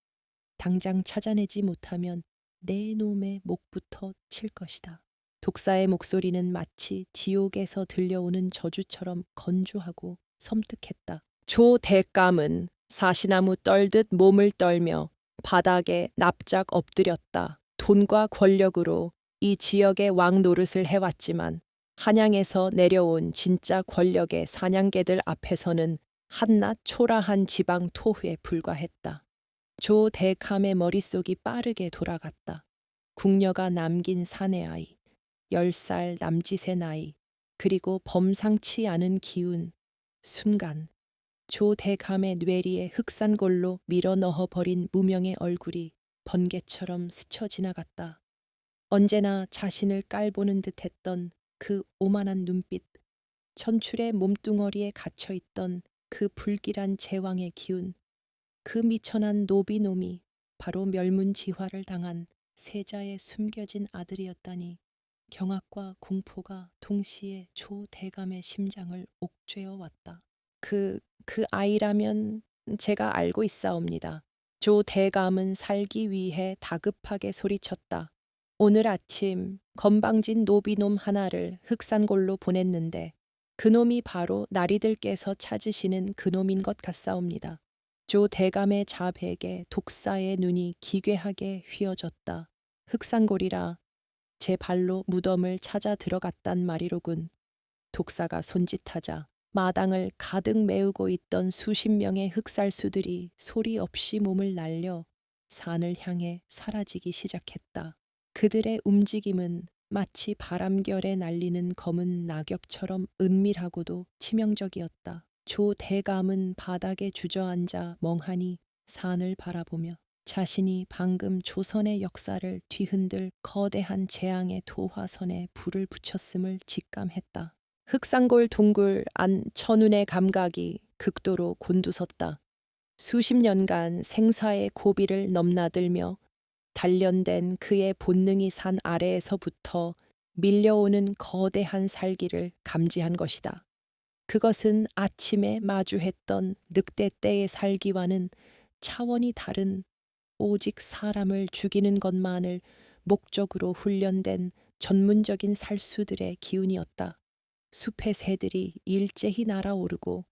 당장 찾아내지 못하면 내 놈의 목부터 칠 것이다. 독사의 목소리는 마치 지옥에서 들려오는 저주처럼 건조하고 섬뜩했다. 조 대감은 사시나무 떨듯 몸을 떨며 바닥에 납작 엎드렸다. 돈과 권력으로 이 지역의 왕 노릇을 해왔지만 한양에서 내려온 진짜 권력의 사냥개들 앞에서는 한낱 초라한 지방 토후에 불과했다. 조 대감의 머릿속이 빠르게 돌아갔다. 궁녀가 남긴 사내 아이, 10살 남짓의 나이, 그리고 범상치 않은 기운. 순간 조 대감의 뇌리에 흑산골로 밀어 넣어버린 무명의 얼굴이 번개처럼 스쳐 지나갔다. 언제나 자신을 깔보는 듯했던 그 오만한 눈빛, 천출의 몸뚱어리에 갇혀있던 그 불길한 제왕의 기운, 그 미천한 노비놈이 바로 멸문지화를 당한 세자의 숨겨진 아들이었다니. 경악과 공포가 동시에 조 대감의 심장을 옥죄어 왔다. 그 아이라면 제가 알고 있사옵니다. 조 대감은 살기 위해 다급하게 소리쳤다. 오늘 아침 건방진 노비놈 하나를 흑산골로 보냈는데 그놈이 바로 나리들께서 찾으시는 그놈인 것 같사옵니다. 조 대감의 자백에 독사의 눈이 기괴하게 휘어졌다. 흑산골이라 제 발로 무덤을 찾아 들어갔단 말이로군. 독사가 손짓하자 마당을 가득 메우고 있던 수십 명의 흑살수들이 소리 없이 몸을 날려 산을 향해 사라지기 시작했다. 그들의 움직임은 마치 바람결에 날리는 검은 낙엽처럼 은밀하고도 치명적이었다. 조 대감은 바닥에 주저앉아 멍하니 산을 바라보며 자신이 방금 조선의 역사를 뒤흔들 거대한 재앙의 도화선에 불을 붙였음을 직감했다. 흑산골 동굴 안 천운의 감각이 극도로 곤두섰다. 수십 년간 생사의 고비를 넘나들며 단련된 그의 본능이 산 아래에서부터 밀려오는 거대한 살기를 감지한 것이다. 그것은 아침에 마주했던 늑대 떼의 살기와는 차원이 다른 오직 사람을 죽이는 것만을 목적으로 훈련된 전문적인 살수들의 기운이었다. 숲의 새들이 일제히 날아오르고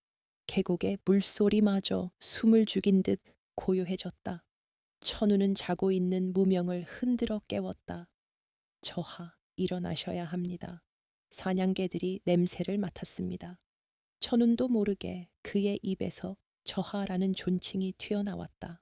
계곡의 물소리마저 숨을 죽인 듯 고요해졌다. 천우는 자고 있는 무명을 흔들어 깨웠다. 저하, 일어나셔야 합니다. 사냥개들이 냄새를 맡았습니다. 천운도 모르게 그의 입에서 저하라는 존칭이 튀어나왔다.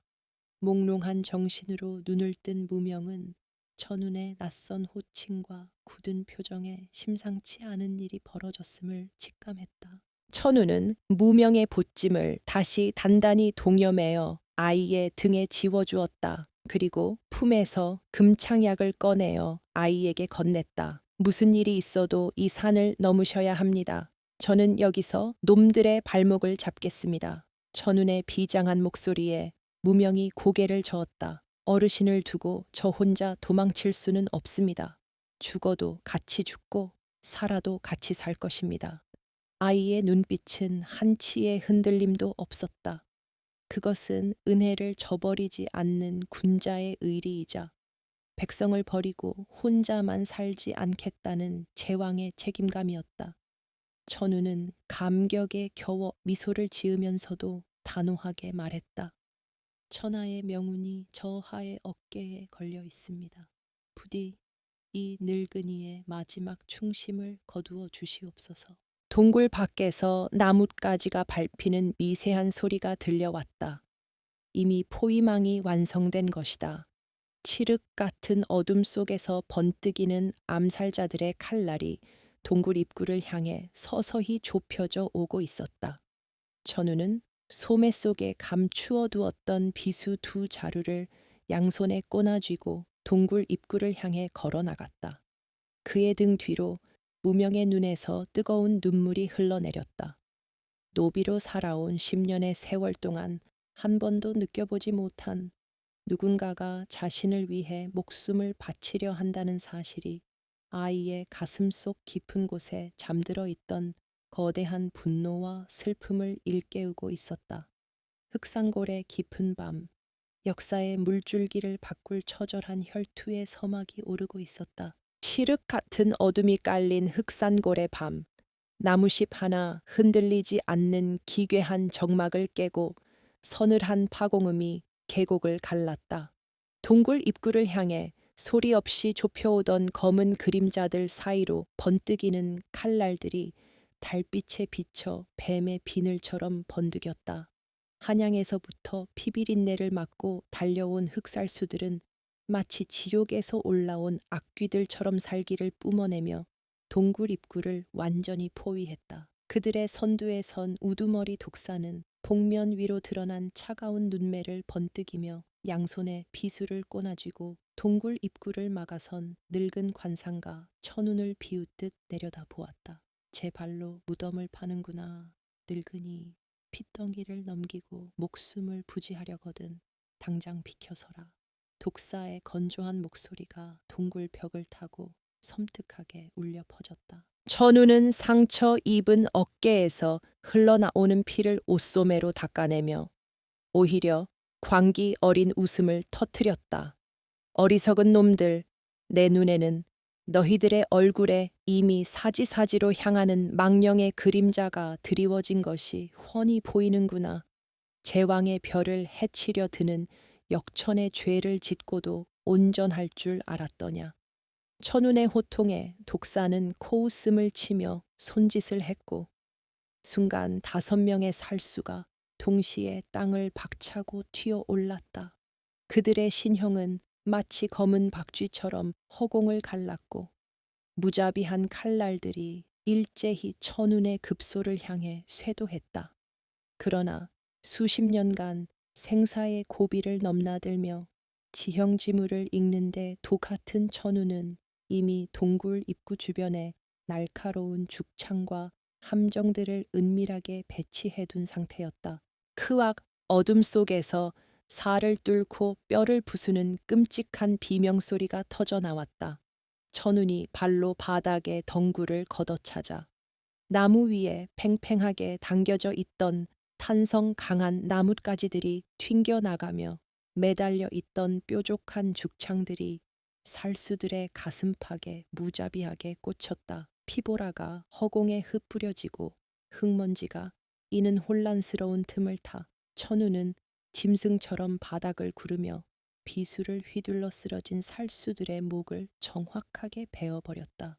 몽롱한 정신으로 눈을 뜬 무명은 천운의 낯선 호칭과 굳은 표정에 심상치 않은 일이 벌어졌음을 직감했다. 천운은 무명의 보찜을 다시 단단히 동여매어 아이의 등에 지워주었다. 그리고 품에서 금창약을 꺼내어 아이에게 건넸다. 무슨 일이 있어도 이 산을 넘으셔야 합니다. 저는 여기서 놈들의 발목을 잡겠습니다. 천운의 비장한 목소리에 무명이 고개를 저었다. 어르신을 두고 저 혼자 도망칠 수는 없습니다. 죽어도 같이 죽고 살아도 같이 살 것입니다. 아이의 눈빛은 한치의 흔들림도 없었다. 그것은 은혜를 저버리지 않는 군자의 의리이자 백성을 버리고 혼자만 살지 않겠다는 제왕의 책임감이었다. 천우는 감격에 겨워 미소를 지으면서도 단호하게 말했다. 천하의 명운이 저하의 어깨에 걸려 있습니다. 부디 이 늙은이의 마지막 충심을 거두어 주시옵소서. 동굴 밖에서 나뭇가지가 밟히는 미세한 소리가 들려왔다. 이미 포위망이 완성된 것이다. 칠흑 같은 어둠 속에서 번뜩이는 암살자들의 칼날이 동굴 입구를 향해 서서히 좁혀져 오고 있었다. 천우는 소매 속에 감추어 두었던 비수 두 자루를 양손에 꼬나쥐고 동굴 입구를 향해 걸어 나갔다. 그의 등 뒤로 무명의 눈에서 뜨거운 눈물이 흘러내렸다. 노비로 살아온 10년의 세월 동안 한 번도 느껴보지 못한 누군가가 자신을 위해 목숨을 바치려 한다는 사실이 아이의 가슴 속 깊은 곳에 잠들어 있던 거대한 분노와 슬픔을 일깨우고 있었다. 흑산골의 깊은 밤, 역사의 물줄기를 바꿀 처절한 혈투의 서막이 오르고 있었다. 칠흑 같은 어둠이 깔린 흑산골의 밤, 나무십 하나 흔들리지 않는 기괴한 정막을 깨고 서늘한 파공음이 계곡을 갈랐다. 동굴 입구를 향해 소리 없이 좁혀오던 검은 그림자들 사이로 번뜩이는 칼날들이 달빛에 비쳐 뱀의 비늘처럼 번득였다. 한양에서부터 피비린내를 맡고 달려온 흑살수들은 마치 지옥에서 올라온 악귀들처럼 살기를 뿜어내며 동굴 입구를 완전히 포위했다. 그들의 선두에 선 우두머리 독사는 복면 위로 드러난 차가운 눈매를 번뜩이며 양손에 비수를 꼬나쥐고 동굴 입구를 막아선 늙은 관상가 천운을 비웃듯 내려다 보았다. 제 발로 무덤을 파는구나. 늙은이 핏덩이를 넘기고 목숨을 부지하려거든 당장 비켜서라. 독사의 건조한 목소리가 동굴 벽을 타고 섬뜩하게 울려 퍼졌다. 천우는 상처 입은 어깨에서 흘러나오는 피를 옷소매로 닦아내며 오히려 광기 어린 웃음을 터뜨렸다. 어리석은 놈들, 내 눈에는 너희들의 얼굴에 이미 사지사지로 향하는 망령의 그림자가 드리워진 것이 훤히 보이는구나. 제왕의 별을 해치려 드는 역천의 죄를 짓고도 온전할 줄 알았더냐. 천운의 호통에 독사는 코웃음을 치며 손짓을 했고 순간 5명의 살수가 동시에 땅을 박차고 튀어 올랐다. 그들의 신형은 마치 검은 박쥐처럼 허공을 갈랐고 무자비한 칼날들이 일제히 천운의 급소를 향해 쇄도했다. 그러나 수십 년간 생사의 고비를 넘나들며 지형지물을 읽는데 독같은 천운은 이미 동굴 입구 주변에 날카로운 죽창과 함정들을 은밀하게 배치해둔 상태였다. 크악 어둠 속에서 살을 뚫고 뼈를 부수는 끔찍한 비명소리가 터져 나왔다. 천운이 발로 바닥에 덩굴을 걷어차자 나무 위에 팽팽하게 당겨져 있던 탄성 강한 나뭇가지들이 튕겨나가며 매달려 있던 뾰족한 죽창들이 살수들의 가슴팍에 무자비하게 꽂혔다. 피보라가 허공에 흩뿌려지고 흙먼지가 이는 혼란스러운 틈을 타 천우는 짐승처럼 바닥을 구르며 비수를 휘둘러 쓰러진 살수들의 목을 정확하게 베어버렸다.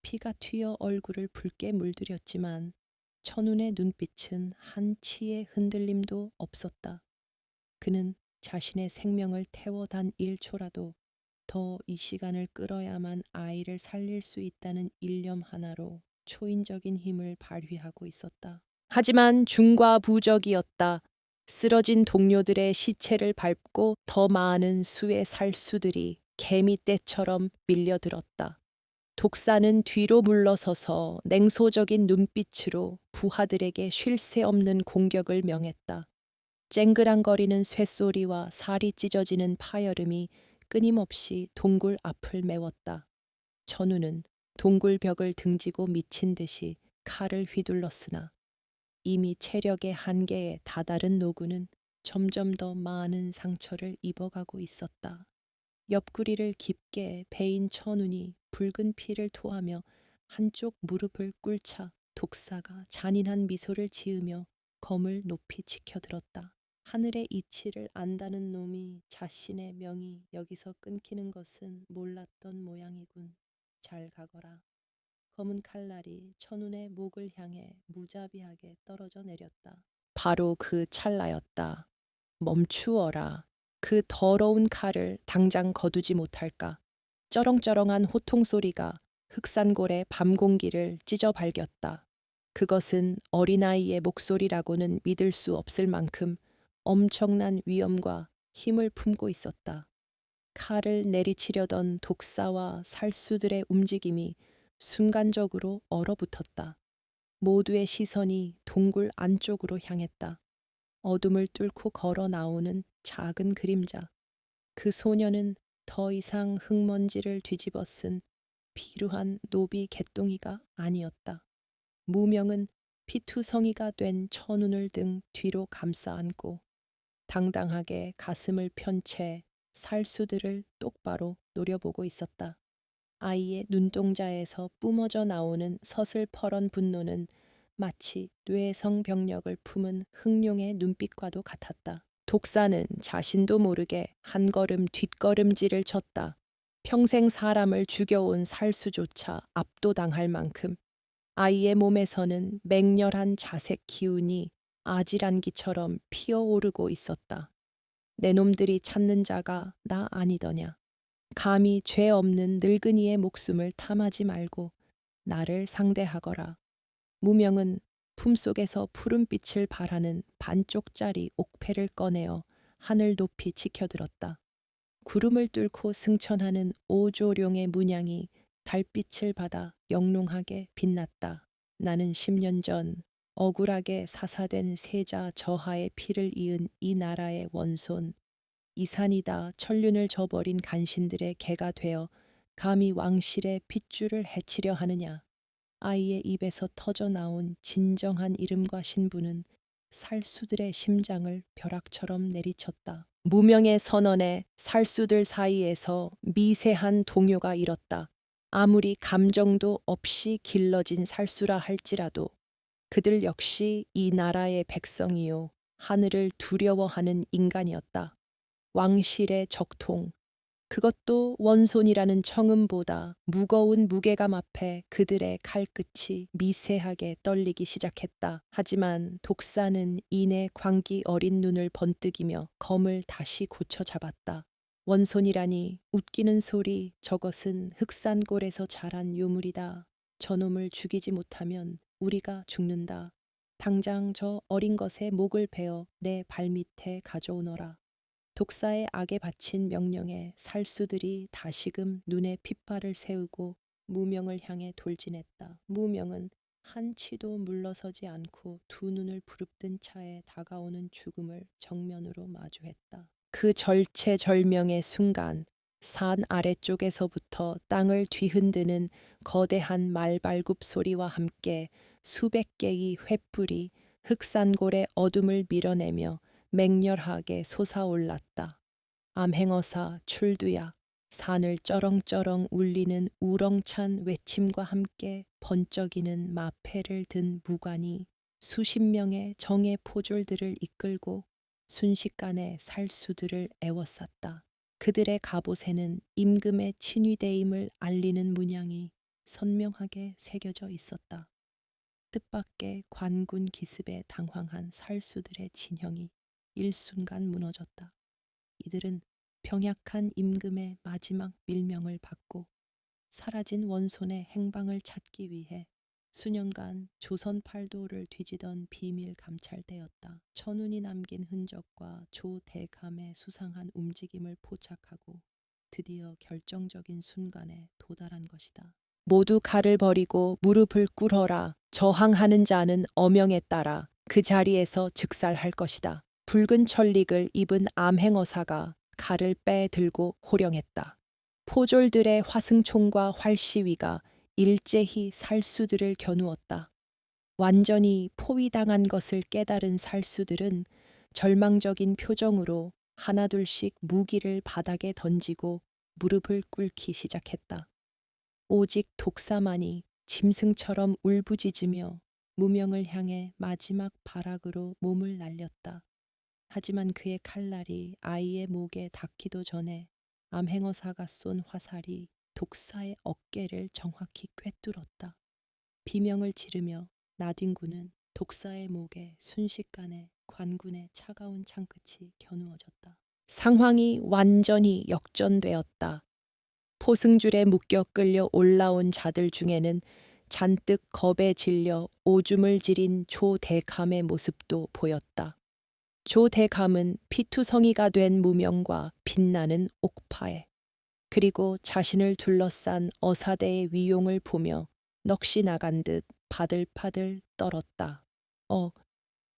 피가 튀어 얼굴을 붉게 물들였지만 천운의 눈빛은 한 치의 흔들림도 없었다. 그는 자신의 생명을 태워 단 1초라도 더 이 시간을 끌어야만 아이를 살릴 수 있다는 일념 하나로 초인적인 힘을 발휘하고 있었다. 하지만 중과 부적이었다. 쓰러진 동료들의 시체를 밟고 더 많은 수의 살수들이 개미떼처럼 밀려들었다. 독사는 뒤로 물러서서 냉소적인 눈빛으로 부하들에게 쉴 새 없는 공격을 명했다. 쨍그랑거리는 쇳소리와 살이 찢어지는 파열음이 끊임없이 동굴 앞을 메웠다. 천우는 동굴 벽을 등지고 미친 듯이 칼을 휘둘렀으나 이미 체력의 한계에 다다른 노구는 점점 더 많은 상처를 입어가고 있었다. 옆구리를 깊게 베인 천운이 붉은 피를 토하며 한쪽 무릎을 꿇자 독사가 잔인한 미소를 지으며 검을 높이 치켜들었다. 하늘의 이치를 안다는 놈이 자신의 명이 여기서 끊기는 것은 몰랐던 모양이군. 잘 가거라. 검은 칼날이 천운의 목을 향해 무자비하게 떨어져 내렸다. 바로 그 찰나였다. 멈추어라. 그 더러운 칼을 당장 거두지 못할까. 쩌렁쩌렁한 호통 소리가 흑산골의 밤 공기를 찢어 발겼다. 그것은 어린아이의 목소리라고는 믿을 수 없을 만큼 엄청난 위엄과 힘을 품고 있었다. 칼을 내리치려던 독사와 살수들의 움직임이 순간적으로 얼어붙었다. 모두의 시선이 동굴 안쪽으로 향했다. 어둠을 뚫고 걸어 나오는 작은 그림자. 그 소녀는 더 이상 흙먼지를 뒤집어 쓴 비루한 노비 개똥이가 아니었다. 무명은 피투성이가 된 천운을 등 뒤로 감싸 안고 당당하게 가슴을 편 채 살수들을 똑바로 노려보고 있었다. 아이의 눈동자에서 뿜어져 나오는 서슬퍼런 분노는 마치 뇌성병력을 품은 흑룡의 눈빛과도 같았다. 독사는 자신도 모르게 한 걸음 뒷걸음질을 쳤다. 평생 사람을 죽여온 살수조차 압도당할 만큼 아이의 몸에서는 맹렬한 자색 기운이 아질한기처럼 피어오르고 있었다. 내 놈들이 찾는 자가 나 아니더냐. 감히 죄 없는 늙은이의 목숨을 탐하지 말고 나를 상대하거라. 무명은 품속에서 푸른빛을 발하는 반쪽짜리 옥패를 꺼내어 하늘 높이 치켜들었다. 구름을 뚫고 승천하는 오조룡의 문양이 달빛을 받아 영롱하게 빛났다. 나는 10년 전 억울하게 사사된 세자 저하의 피를 이은 이 나라의 원손, 이산이다 천륜을 저버린 간신들의 개가 되어 감히 왕실의 핏줄을 해치려 하느냐. 아이의 입에서 터져 나온 진정한 이름과 신부는 살수들의 심장을 벼락처럼 내리쳤다. 무명의 선언에 살수들 사이에서 미세한 동요가 일었다. 아무리 감정도 없이 길러진 살수라 할지라도 그들 역시 이 나라의 백성이요 하늘을 두려워하는 인간이었다. 왕실의 적통, 그것도 원손이라는 청음보다 무거운 무게감 앞에 그들의 칼끝이 미세하게 떨리기 시작했다. 하지만 독사는 이내 광기 어린 눈을 번뜩이며 검을 다시 고쳐 잡았다. 원손이라니 웃기는 소리, 저것은 흑산골에서 자란 유물이다. 저놈을 죽이지 못하면 우리가 죽는다. 당장 저 어린 것의 목을 베어 내 발밑에 가져오너라. 독사의 악에 바친 명령에 살수들이 다시금 눈에 핏발을 세우고 무명을 향해 돌진했다. 무명은 한치도 물러서지 않고 두 눈을 부릅뜬 차에 다가오는 죽음을 정면으로 마주했다. 그 절체절명의 순간 산 아래쪽에서부터 땅을 뒤흔드는 거대한 말발굽 소리와 함께 수백 개의 횃불이 흑산골의 어둠을 밀어내며 맹렬하게 솟아올랐다. 암행어사 출두야. 산을 쩌렁쩌렁 울리는 우렁찬 외침과 함께 번쩍이는 마패를 든 무관이 수십 명의 정예 포졸들을 이끌고 순식간에 살수들을 애워쌌다. 그들의 갑옷에는 임금의 친위대임을 알리는 문양이 선명하게 새겨져 있었다. 뜻밖의 관군 기습에 당황한 살수들의 진형이 일순간 무너졌다. 이들은 병약한 임금의 마지막 밀명을 받고 사라진 원손의 행방을 찾기 위해 수년간 조선 팔도를 뒤지던 비밀 감찰대였다. 천운이 남긴 흔적과 조대감의 수상한 움직임을 포착하고 드디어 결정적인 순간에 도달한 것이다. 모두 칼을 버리고 무릎을 꿇어라. 저항하는 자는 어명에 따라 그 자리에서 즉살할 것이다. 붉은 천릭을 입은 암행어사가 칼을 빼들고 호령했다. 포졸들의 화승총과 활시위가 일제히 살수들을 겨누었다. 완전히 포위당한 것을 깨달은 살수들은 절망적인 표정으로 하나둘씩 무기를 바닥에 던지고 무릎을 꿇기 시작했다. 오직 독사만이 짐승처럼 울부짖으며 무명을 향해 마지막 발악으로 몸을 날렸다. 하지만 그의 칼날이 아이의 목에 닿기도 전에 암행어사가 쏜 화살이 독사의 어깨를 정확히 꿰뚫었다. 비명을 지르며 나뒹구는 독사의 목에 순식간에 관군의 차가운 창끝이 겨누어졌다. 상황이 완전히 역전되었다. 포승줄에 묶여 끌려 올라온 자들 중에는 잔뜩 겁에 질려 오줌을 지린 조대감의 모습도 보였다. 조대감은 피투성이가 된 무명과 빛나는 옥파에 그리고 자신을 둘러싼 어사대의 위용을 보며 넋이 나간 듯 바들바들 떨었다.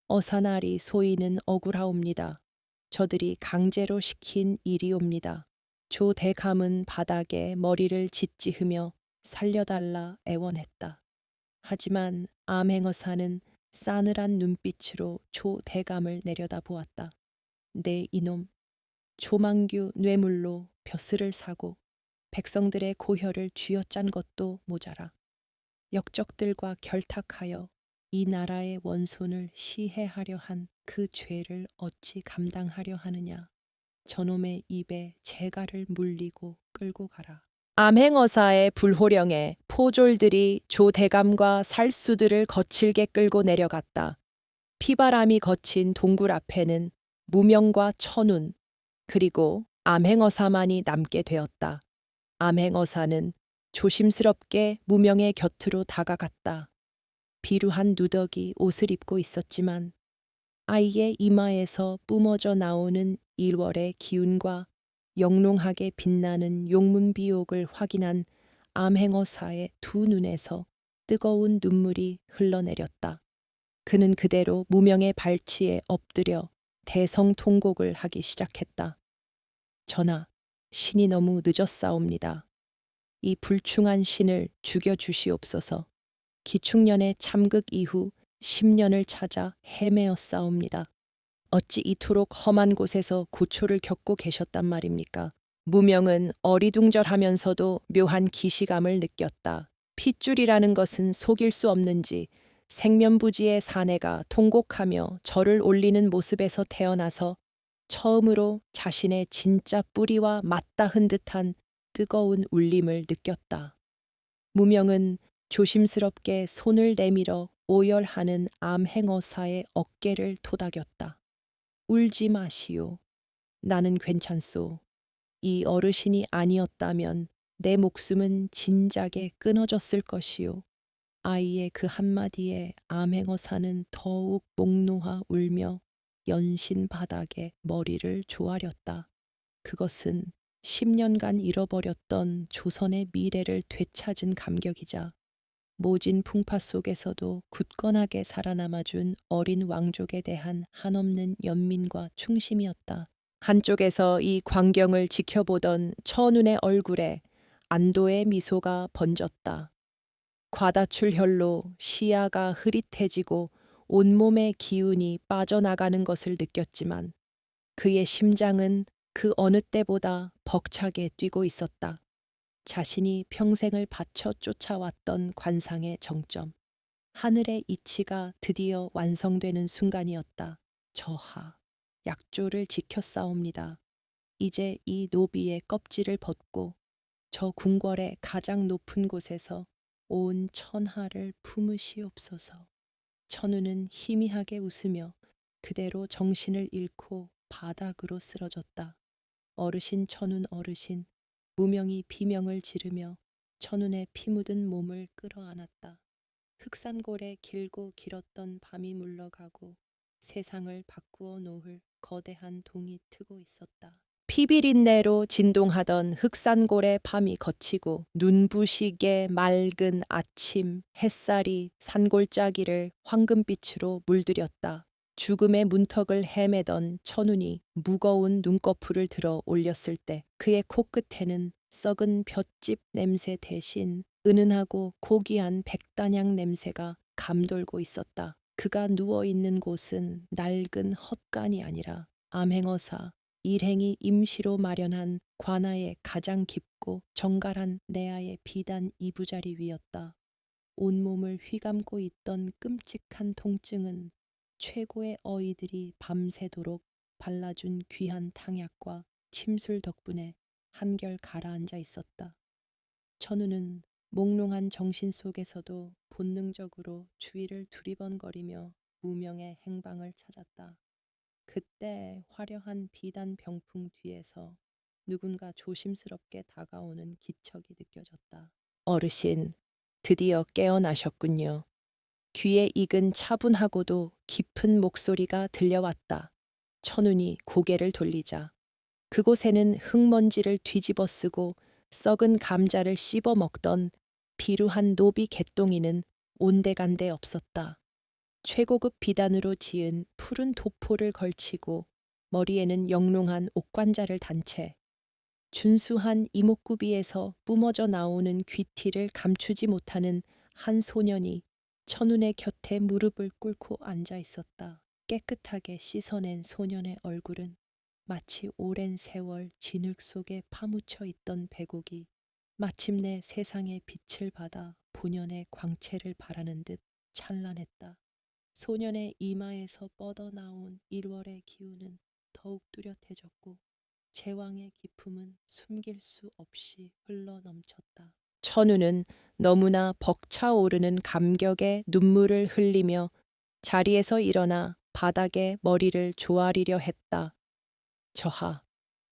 어사나리 소인은 억울하옵니다. 저들이 강제로 시킨 일이옵니다. 조대감은 바닥에 머리를 짓지으며 살려달라 애원했다. 하지만 암행어사는 싸늘한 눈빛으로 조대감을 내려다보았다. 네 이놈, 조망규 뇌물로 벼슬을 사고 백성들의 고혈을 쥐어짠 것도 모자라. 역적들과 결탁하여 이 나라의 원손을 시해하려 한 그 죄를 어찌 감당하려 하느냐. 저놈의 입에 재갈을 물리고 끌고 가라. 암행어사의 불호령에 포졸들이 조대감과 살수들을 거칠게 끌고 내려갔다. 피바람이 거친 동굴 앞에는 무명과 천운 그리고 암행어사만이 남게 되었다. 암행어사는 조심스럽게 무명의 곁으로 다가갔다. 비루한 누더기 옷을 입고 있었지만 아이의 이마에서 뿜어져 나오는 일월의 기운과 영롱하게 빛나는 용문비옥을 확인한 암행어사의 두 눈에서 뜨거운 눈물이 흘러내렸다. 그는 그대로 무명의 발치에 엎드려 대성통곡을 하기 시작했다. 전하, 신이 너무 늦었사옵니다. 이 불충한 신을 죽여주시옵소서. 기충년의 참극 이후 10년을 찾아 헤매었사옵니다. 어찌 이토록 험한 곳에서 고초를 겪고 계셨단 말입니까? 무명은 어리둥절하면서도 묘한 기시감을 느꼈다. 핏줄이라는 것은 속일 수 없는지 생면부지의 사내가 통곡하며 절을 올리는 모습에서 태어나서 처음으로 자신의 진짜 뿌리와 맞닿은 듯한 뜨거운 울림을 느꼈다. 무명은 조심스럽게 손을 내밀어 오열하는 암행어사의 어깨를 토닥였다. 울지 마시오. 나는 괜찮소. 이 어르신이 아니었다면 내 목숨은 진작에 끊어졌을 것이오. 아이의 그 한마디에 암행어사는 더욱 목 놓아 울며 연신 바닥에 머리를 조아렸다. 그것은 10년간 잃어버렸던 조선의 미래를 되찾은 감격이자 모진 풍파 속에서도 굳건하게 살아남아준 어린 왕족에 대한 한없는 연민과 충심이었다. 한쪽에서 이 광경을 지켜보던 처눈의 얼굴에 안도의 미소가 번졌다. 과다출혈로 시야가 흐릿해지고 온몸의 기운이 빠져나가는 것을 느꼈지만 그의 심장은 그 어느 때보다 벅차게 뛰고 있었다. 자신이 평생을 바쳐 쫓아왔던 관상의 정점. 하늘의 이치가 드디어 완성되는 순간이었다. 저하, 약조를 지켰사옵니다. 이제 이 노비의 껍질을 벗고 저 궁궐의 가장 높은 곳에서 온 천하를 품으시옵소서. 천우는 희미하게 웃으며 그대로 정신을 잃고 바닥으로 쓰러졌다. 어르신 천운 어르신, 무명이 비명을 지르며 천운의 피 묻은 몸을 끌어안았다. 흑산골에 길고 길었던 밤이 물러가고 세상을 바꾸어 놓을 거대한 동이 트고 있었다. 피비린내로 진동하던 흑산골의 밤이 걷히고 눈부시게 맑은 아침 햇살이 산골짜기를 황금빛으로 물들였다. 죽음의 문턱을 헤매던 천운이 무거운 눈꺼풀을 들어 올렸을 때 그의 코끝에는 썩은 볏짚 냄새 대신 은은하고 고귀한 백단향 냄새가 감돌고 있었다. 그가 누워있는 곳은 낡은 헛간이 아니라 암행어사 일행이 임시로 마련한 관아의 가장 깊고 정갈한 내아의 비단 이부자리 위였다. 온몸을 휘감고 있던 끔찍한 통증은 최고의 어이들이 밤새도록 발라준 귀한 탕약과 침술 덕분에 한결 가라앉아 있었다. 천우는 몽롱한 정신 속에서도 본능적으로 주위를 두리번거리며 무명의 행방을 찾았다. 그때 화려한 비단 병풍 뒤에서 누군가 조심스럽게 다가오는 기척이 느껴졌다. 어르신, 드디어 깨어나셨군요. 귀에 익은 차분하고도 깊은 목소리가 들려왔다. 천운이 고개를 돌리자 그곳에는 흙먼지를 뒤집어 쓰고 썩은 감자를 씹어 먹던 비루한 노비 개똥이는 온데간데 없었다. 최고급 비단으로 지은 푸른 도포를 걸치고 머리에는 영롱한 옥관자를 단 채 준수한 이목구비에서 뿜어져 나오는 귀티를 감추지 못하는 한 소년이 천운의 곁에 무릎을 꿇고 앉아 있었다. 깨끗하게 씻어낸 소년의 얼굴은 마치 오랜 세월 진흙 속에 파묻혀 있던 백옥이 마침내 세상의 빛을 받아 본연의 광채를 바라는 듯 찬란했다. 소년의 이마에서 뻗어나온 일월의 기운은 더욱 뚜렷해졌고 제왕의 기품은 숨길 수 없이 흘러넘쳤다. 천우는 너무나 벅차오르는 감격에 눈물을 흘리며 자리에서 일어나 바닥에 머리를 조아리려 했다. 저하,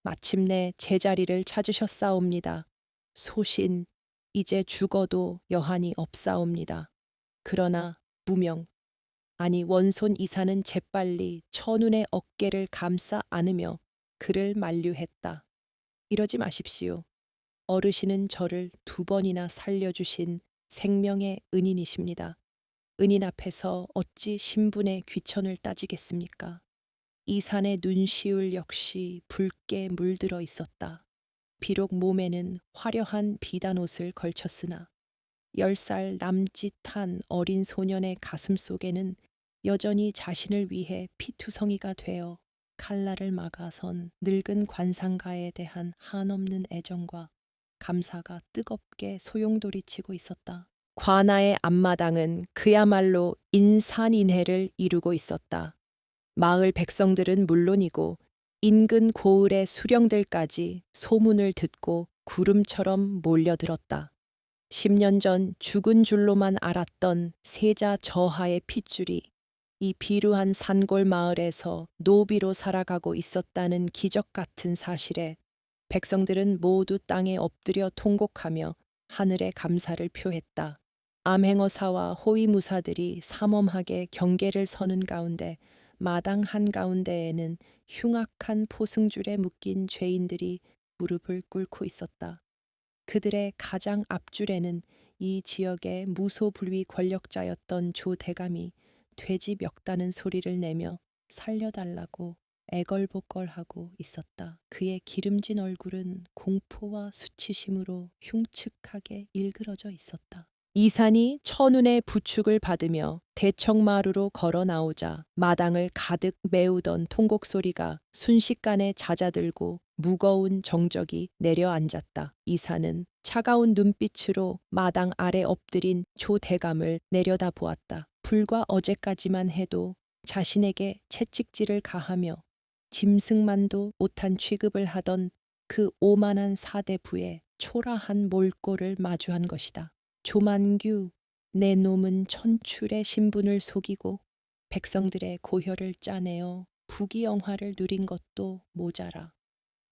마침내 제자리를 찾으셨사옵니다. 소신, 이제 죽어도 여한이 없사옵니다. 그러나 무명, 아니 원손 이사는 재빨리 천운의 어깨를 감싸 안으며 그를 만류했다. 이러지 마십시오. 어르신은 저를 2번이나 살려주신 생명의 은인이십니다. 은인 앞에서 어찌 신분의 귀천을 따지겠습니까? 이산의 눈시울 역시 붉게 물들어 있었다. 비록 몸에는 화려한 비단옷을 걸쳤으나 10살 남짓한 어린 소년의 가슴 속에는 여전히 자신을 위해 피투성이가 되어 칼날을 막아선 늙은 관상가에 대한 한없는 애정과 감사가 뜨겁게 소용돌이치고 있었다. 관아의 앞마당은 그야말로 인산인해를 이루고 있었다. 마을 백성들은 물론이고 인근 고을의 수령들까지 소문을 듣고 구름처럼 몰려들었다. 10년 전 죽은 줄로만 알았던 세자 저하의 핏줄이 이 비루한 산골 마을에서 노비로 살아가고 있었다는 기적 같은 사실에 백성들은 모두 땅에 엎드려 통곡하며 하늘에 감사를 표했다. 암행어사와 호위무사들이 삼엄하게 경계를 서는 가운데 마당 한가운데에는 흉악한 포승줄에 묶인 죄인들이 무릎을 꿇고 있었다. 그들의 가장 앞줄에는 이 지역의 무소불위 권력자였던 조 대감이 돼지 멱다는 소리를 내며 살려달라고 애걸복걸하고 있었다. 그의 기름진 얼굴은 공포와 수치심으로 흉측하게 일그러져 있었다. 이산이 천운의 부축을 받으며 대청마루로 걸어 나오자 마당을 가득 메우던 통곡 소리가 순식간에 잦아들고 무거운 정적이 내려앉았다. 이산은 차가운 눈빛으로 마당 아래 엎드린 조 대감을 내려다보았다. 불과 어제까지만 해도 자신에게 채찍질을 가하며 짐승만도 못한 취급을 하던 그 오만한 사대부의 초라한 몰골을 마주한 것이다. 조만규, 내 놈은 천출의 신분을 속이고 백성들의 고혈을 짜내어 부귀영화를 누린 것도 모자라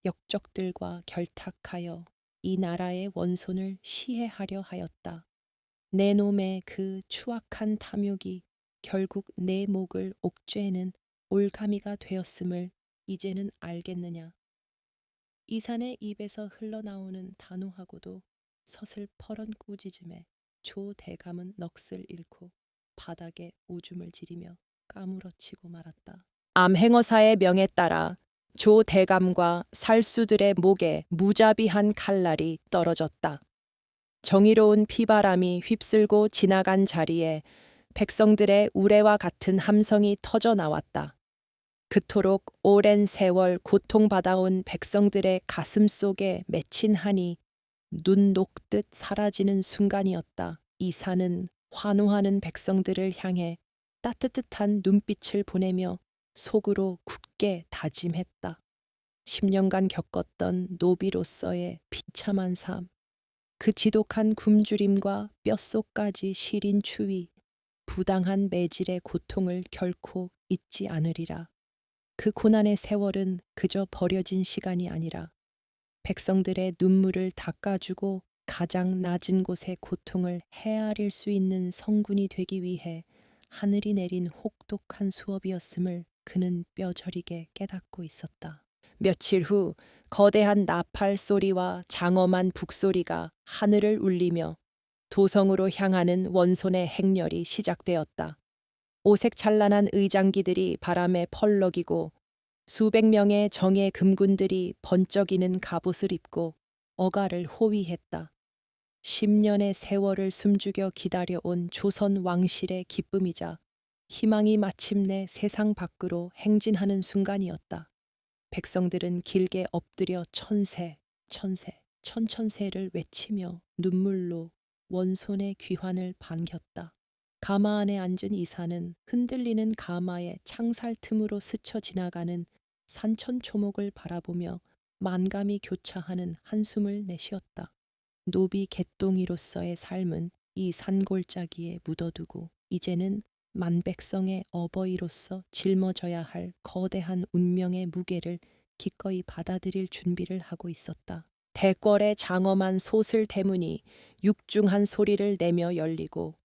역적들과 결탁하여 이 나라의 원손을 시해하려 하였다. 내 놈의 그 추악한 탐욕이 결국 내 목을 옥죄는 올가미가 되었음을 이제는 알겠느냐. 이산의 입에서 흘러나오는 단호하고도 서슬퍼런 꾸짖음에 조 대감은 넋을 잃고 바닥에 오줌을 지리며 까무러치고 말았다. 암행어사의 명에 따라 조 대감과 살수들의 목에 무자비한 칼날이 떨어졌다. 정의로운 피바람이 휩쓸고 지나간 자리에 백성들의 우레와 같은 함성이 터져 나왔다. 그토록 오랜 세월 고통받아온 백성들의 가슴 속에 맺힌 한이 눈 녹듯 사라지는 순간이었다. 이산은 환호하는 백성들을 향해 따뜻한 눈빛을 보내며 속으로 굳게 다짐했다. 10년간 겪었던 노비로서의 비참한 삶, 그 지독한 굶주림과 뼛속까지 시린 추위, 부당한 매질의 고통을 결코 잊지 않으리라. 그 고난의 세월은 그저 버려진 시간이 아니라 백성들의 눈물을 닦아주고 가장 낮은 곳의 고통을 헤아릴 수 있는 성군이 되기 위해 하늘이 내린 혹독한 수업이었음을 그는 뼈저리게 깨닫고 있었다. 며칠 후 거대한 나팔 소리와 장엄한 북소리가 하늘을 울리며 도성으로 향하는 원손의 행렬이 시작되었다. 오색찬란한 의장기들이 바람에 펄럭이고 수백 명의 정예 금군들이 번쩍이는 갑옷을 입고 어가를 호위했다. 10년의 세월을 숨죽여 기다려온 조선 왕실의 기쁨이자 희망이 마침내 세상 밖으로 행진하는 순간이었다. 백성들은 길게 엎드려 천세, 천세, 천천세를 외치며 눈물로 원손의 귀환을 반겼다. 가마 안에 앉은 이사는 흔들리는 가마의 창살 틈으로 스쳐 지나가는 산천초목을 바라보며 만감이 교차하는 한숨을 내쉬었다. 노비 개똥이로서의 삶은 이 산골짜기에 묻어두고 이제는 만백성의 어버이로서 짊어져야 할 거대한 운명의 무게를 기꺼이 받아들일 준비를 하고 있었다. 대궐의 장엄한 소슬 대문이 육중한 소리를 내며 열리고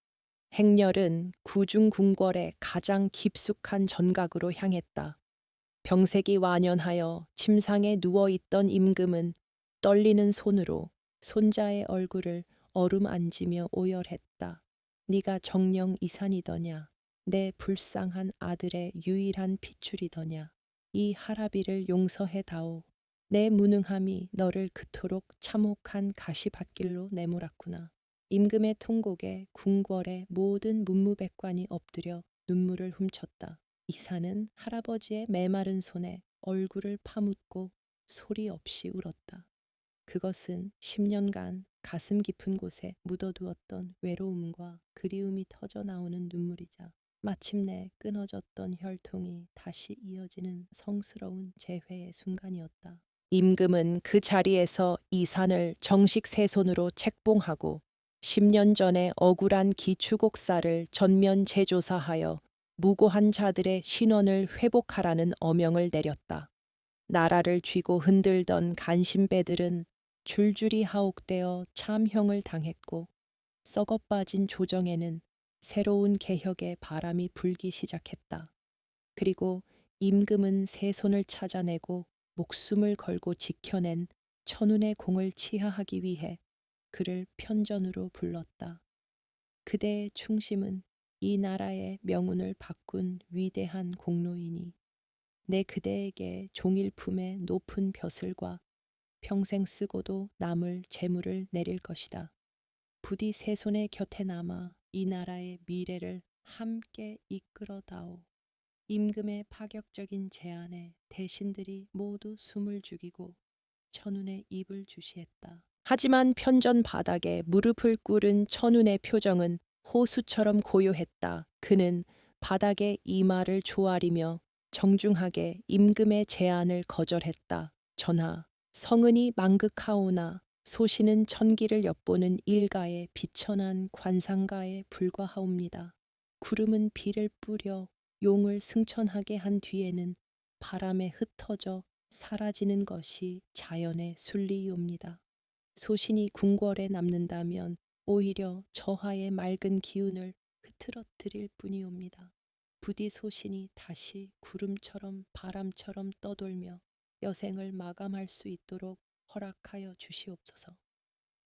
행렬은 구중궁궐의 가장 깊숙한 전각으로 향했다. 병색이 완연하여 침상에 누워있던 임금은 떨리는 손으로 손자의 얼굴을 어루만지며 오열했다. 네가 정령 이산이더냐. 내 불쌍한 아들의 유일한 핏줄이더냐. 이 하라비를 용서해다오. 내 무능함이 너를 그토록 참혹한 가시밭길로 내몰았구나. 임금의 통곡에 궁궐의 모든 문무백관이 엎드려 눈물을 훔쳤다. 이사는 할아버지의 메마른 손에 얼굴을 파묻고 소리 없이 울었다. 그것은 10년간 가슴 깊은 곳에 묻어두었던 외로움과 그리움이 터져 나오는 눈물이자 마침내 끊어졌던 혈통이 다시 이어지는 성스러운 재회의 순간이었다. 임금은 그 자리에서 이산을 정식 세손으로 책봉하고 10년 전의 억울한 기추곡사를 전면 재조사하여 무고한 자들의 신원을 회복하라는 어명을 내렸다. 나라를 쥐고 흔들던 간신배들은 줄줄이 하옥되어 참형을 당했고 썩어빠진 조정에는 새로운 개혁의 바람이 불기 시작했다. 그리고 임금은 새 손을 찾아내고 목숨을 걸고 지켜낸 천운의 공을 치하하기 위해 그를 편전으로 불렀다. 그대의 충심은 이 나라의 명운을 바꾼 위대한 공로이니 내 그대에게 종일품의 높은 벼슬과 평생 쓰고도 남을 재물을 내릴 것이다. 부디 새 손의 곁에 남아 이 나라의 미래를 함께 이끌어다오. 임금의 파격적인 제안에 대신들이 모두 숨을 죽이고 천운의 입을 주시했다. 하지만 편전 바닥에 무릎을 꿇은 천운의 표정은 호수처럼 고요했다. 그는 바닥에 이마를 조아리며 정중하게 임금의 제안을 거절했다. 전하, 성은이 망극하오나 소신은 천기를 엿보는 일가의 비천한 관상가에 불과하옵니다. 구름은 비를 뿌려 용을 승천하게 한 뒤에는 바람에 흩어져 사라지는 것이 자연의 순리이옵니다. 소신이 궁궐에 남는다면 오히려 저하의 맑은 기운을 흐트러뜨릴 뿐이옵니다. 부디 소신이 다시 구름처럼 바람처럼 떠돌며 여생을 마감할 수 있도록 허락하여 주시옵소서.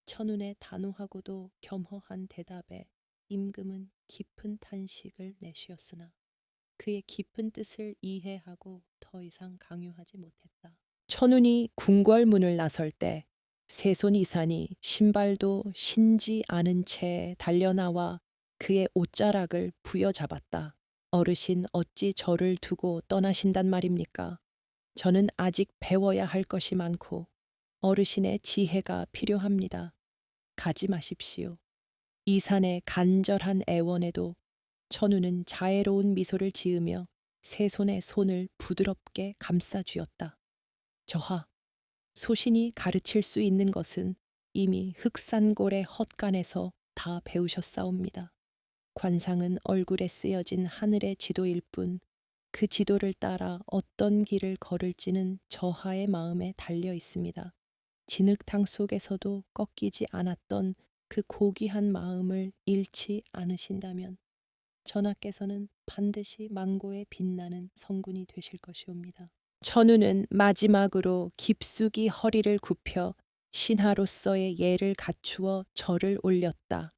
천운의 단호하고도 겸허한 대답에 임금은 깊은 탄식을 내쉬었으나 그의 깊은 뜻을 이해하고 더 이상 강요하지 못했다. 천운이 궁궐문을 나설 때 세손 이산이 신발도 신지 않은 채 달려나와 그의 옷자락을 부여잡았다. 어르신 어찌 저를 두고 떠나신단 말입니까? 저는 아직 배워야 할 것이 많고 어르신의 지혜가 필요합니다. 가지 마십시오. 이산의 간절한 애원에도 천우는 자애로운 미소를 지으며 세 손의 손을 부드럽게 감싸 쥐었다. 소신이 가르칠 수 있는 것은 이미 흑산골의 헛간에서 다 배우셨사옵니다. 관상은 얼굴에 쓰여진 하늘의 지도일 뿐 그 지도를 따라 어떤 길을 걸을지는 저하의 마음에 달려 있습니다. 진흙탕 속에서도 꺾이지 않았던 그 고귀한 마음을 잃지 않으신다면 전하께서는 반드시 망고에 빛나는 성군이 되실 것이옵니다. 천우는 마지막으로 깊숙이 허리를 굽혀 신하로서의 예를 갖추어 절을 올렸다.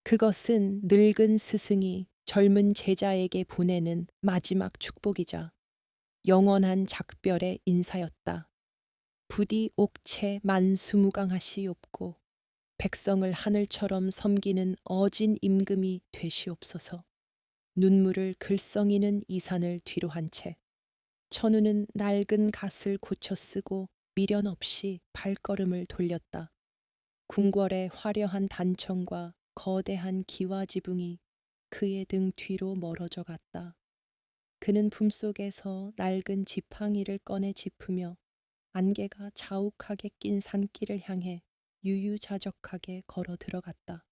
그것은 늙은 스승이 젊은 제자에게 보내는 마지막 축복이자 영원한 작별의 인사였다. 부디 옥체 만수무강하시옵고 백성을 하늘처럼 섬기는 어진 임금이 되시옵소서. 눈물을 글썽이는 이산을 뒤로 한 채 천우는 낡은 갓을 고쳐 쓰고 미련 없이 발걸음을 돌렸다. 궁궐의 화려한 단청과 거대한 기와지붕이 그의 등 뒤로 멀어져 갔다. 그는 품속에서 낡은 지팡이를 꺼내 짚으며 안개가 자욱하게 낀 산길을 향해 유유자적하게 걸어 들어갔다.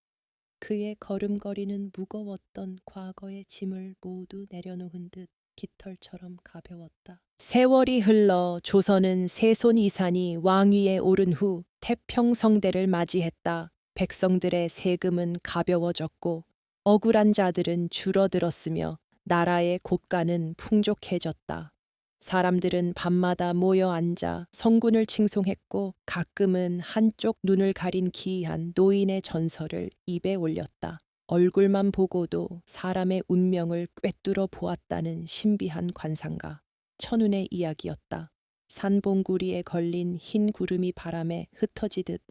그의 걸음걸이는 무거웠던 과거의 짐을 모두 내려놓은 듯 깃털처럼 가벼웠다. 세월이 흘러 조선은 세손 이산이 왕위에 오른 후 태평성대를 맞이했다. 백성들의 세금은 가벼워졌고 억울한 자들은 줄어들었으며 나라의 곳간은 풍족해졌다. 사람들은 밤마다 모여 앉아 성군을 칭송했고 가끔은 한쪽 눈을 가린 기이한 노인의 전설을 입에 올렸다. 얼굴만 보고도 사람의 운명을 꿰뚫어 보았다는 신비한 관상가 천운의 이야기였다. 산봉구리에 걸린 흰 구름이 바람에 흩어지듯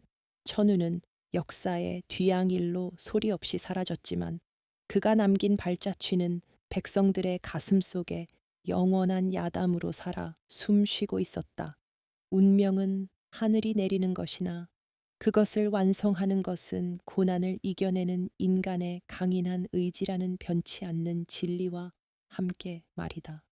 천운은 역사의 뒤양일로 소리 없이 사라졌지만 그가 남긴 발자취는 백성들의 가슴 속에 영원한 야담으로 살아 숨쉬고 있었다. 운명은 하늘이 내리는 것이나 그것을 완성하는 것은 고난을 이겨내는 인간의 강인한 의지라는 변치 않는 진리와 함께 말이다.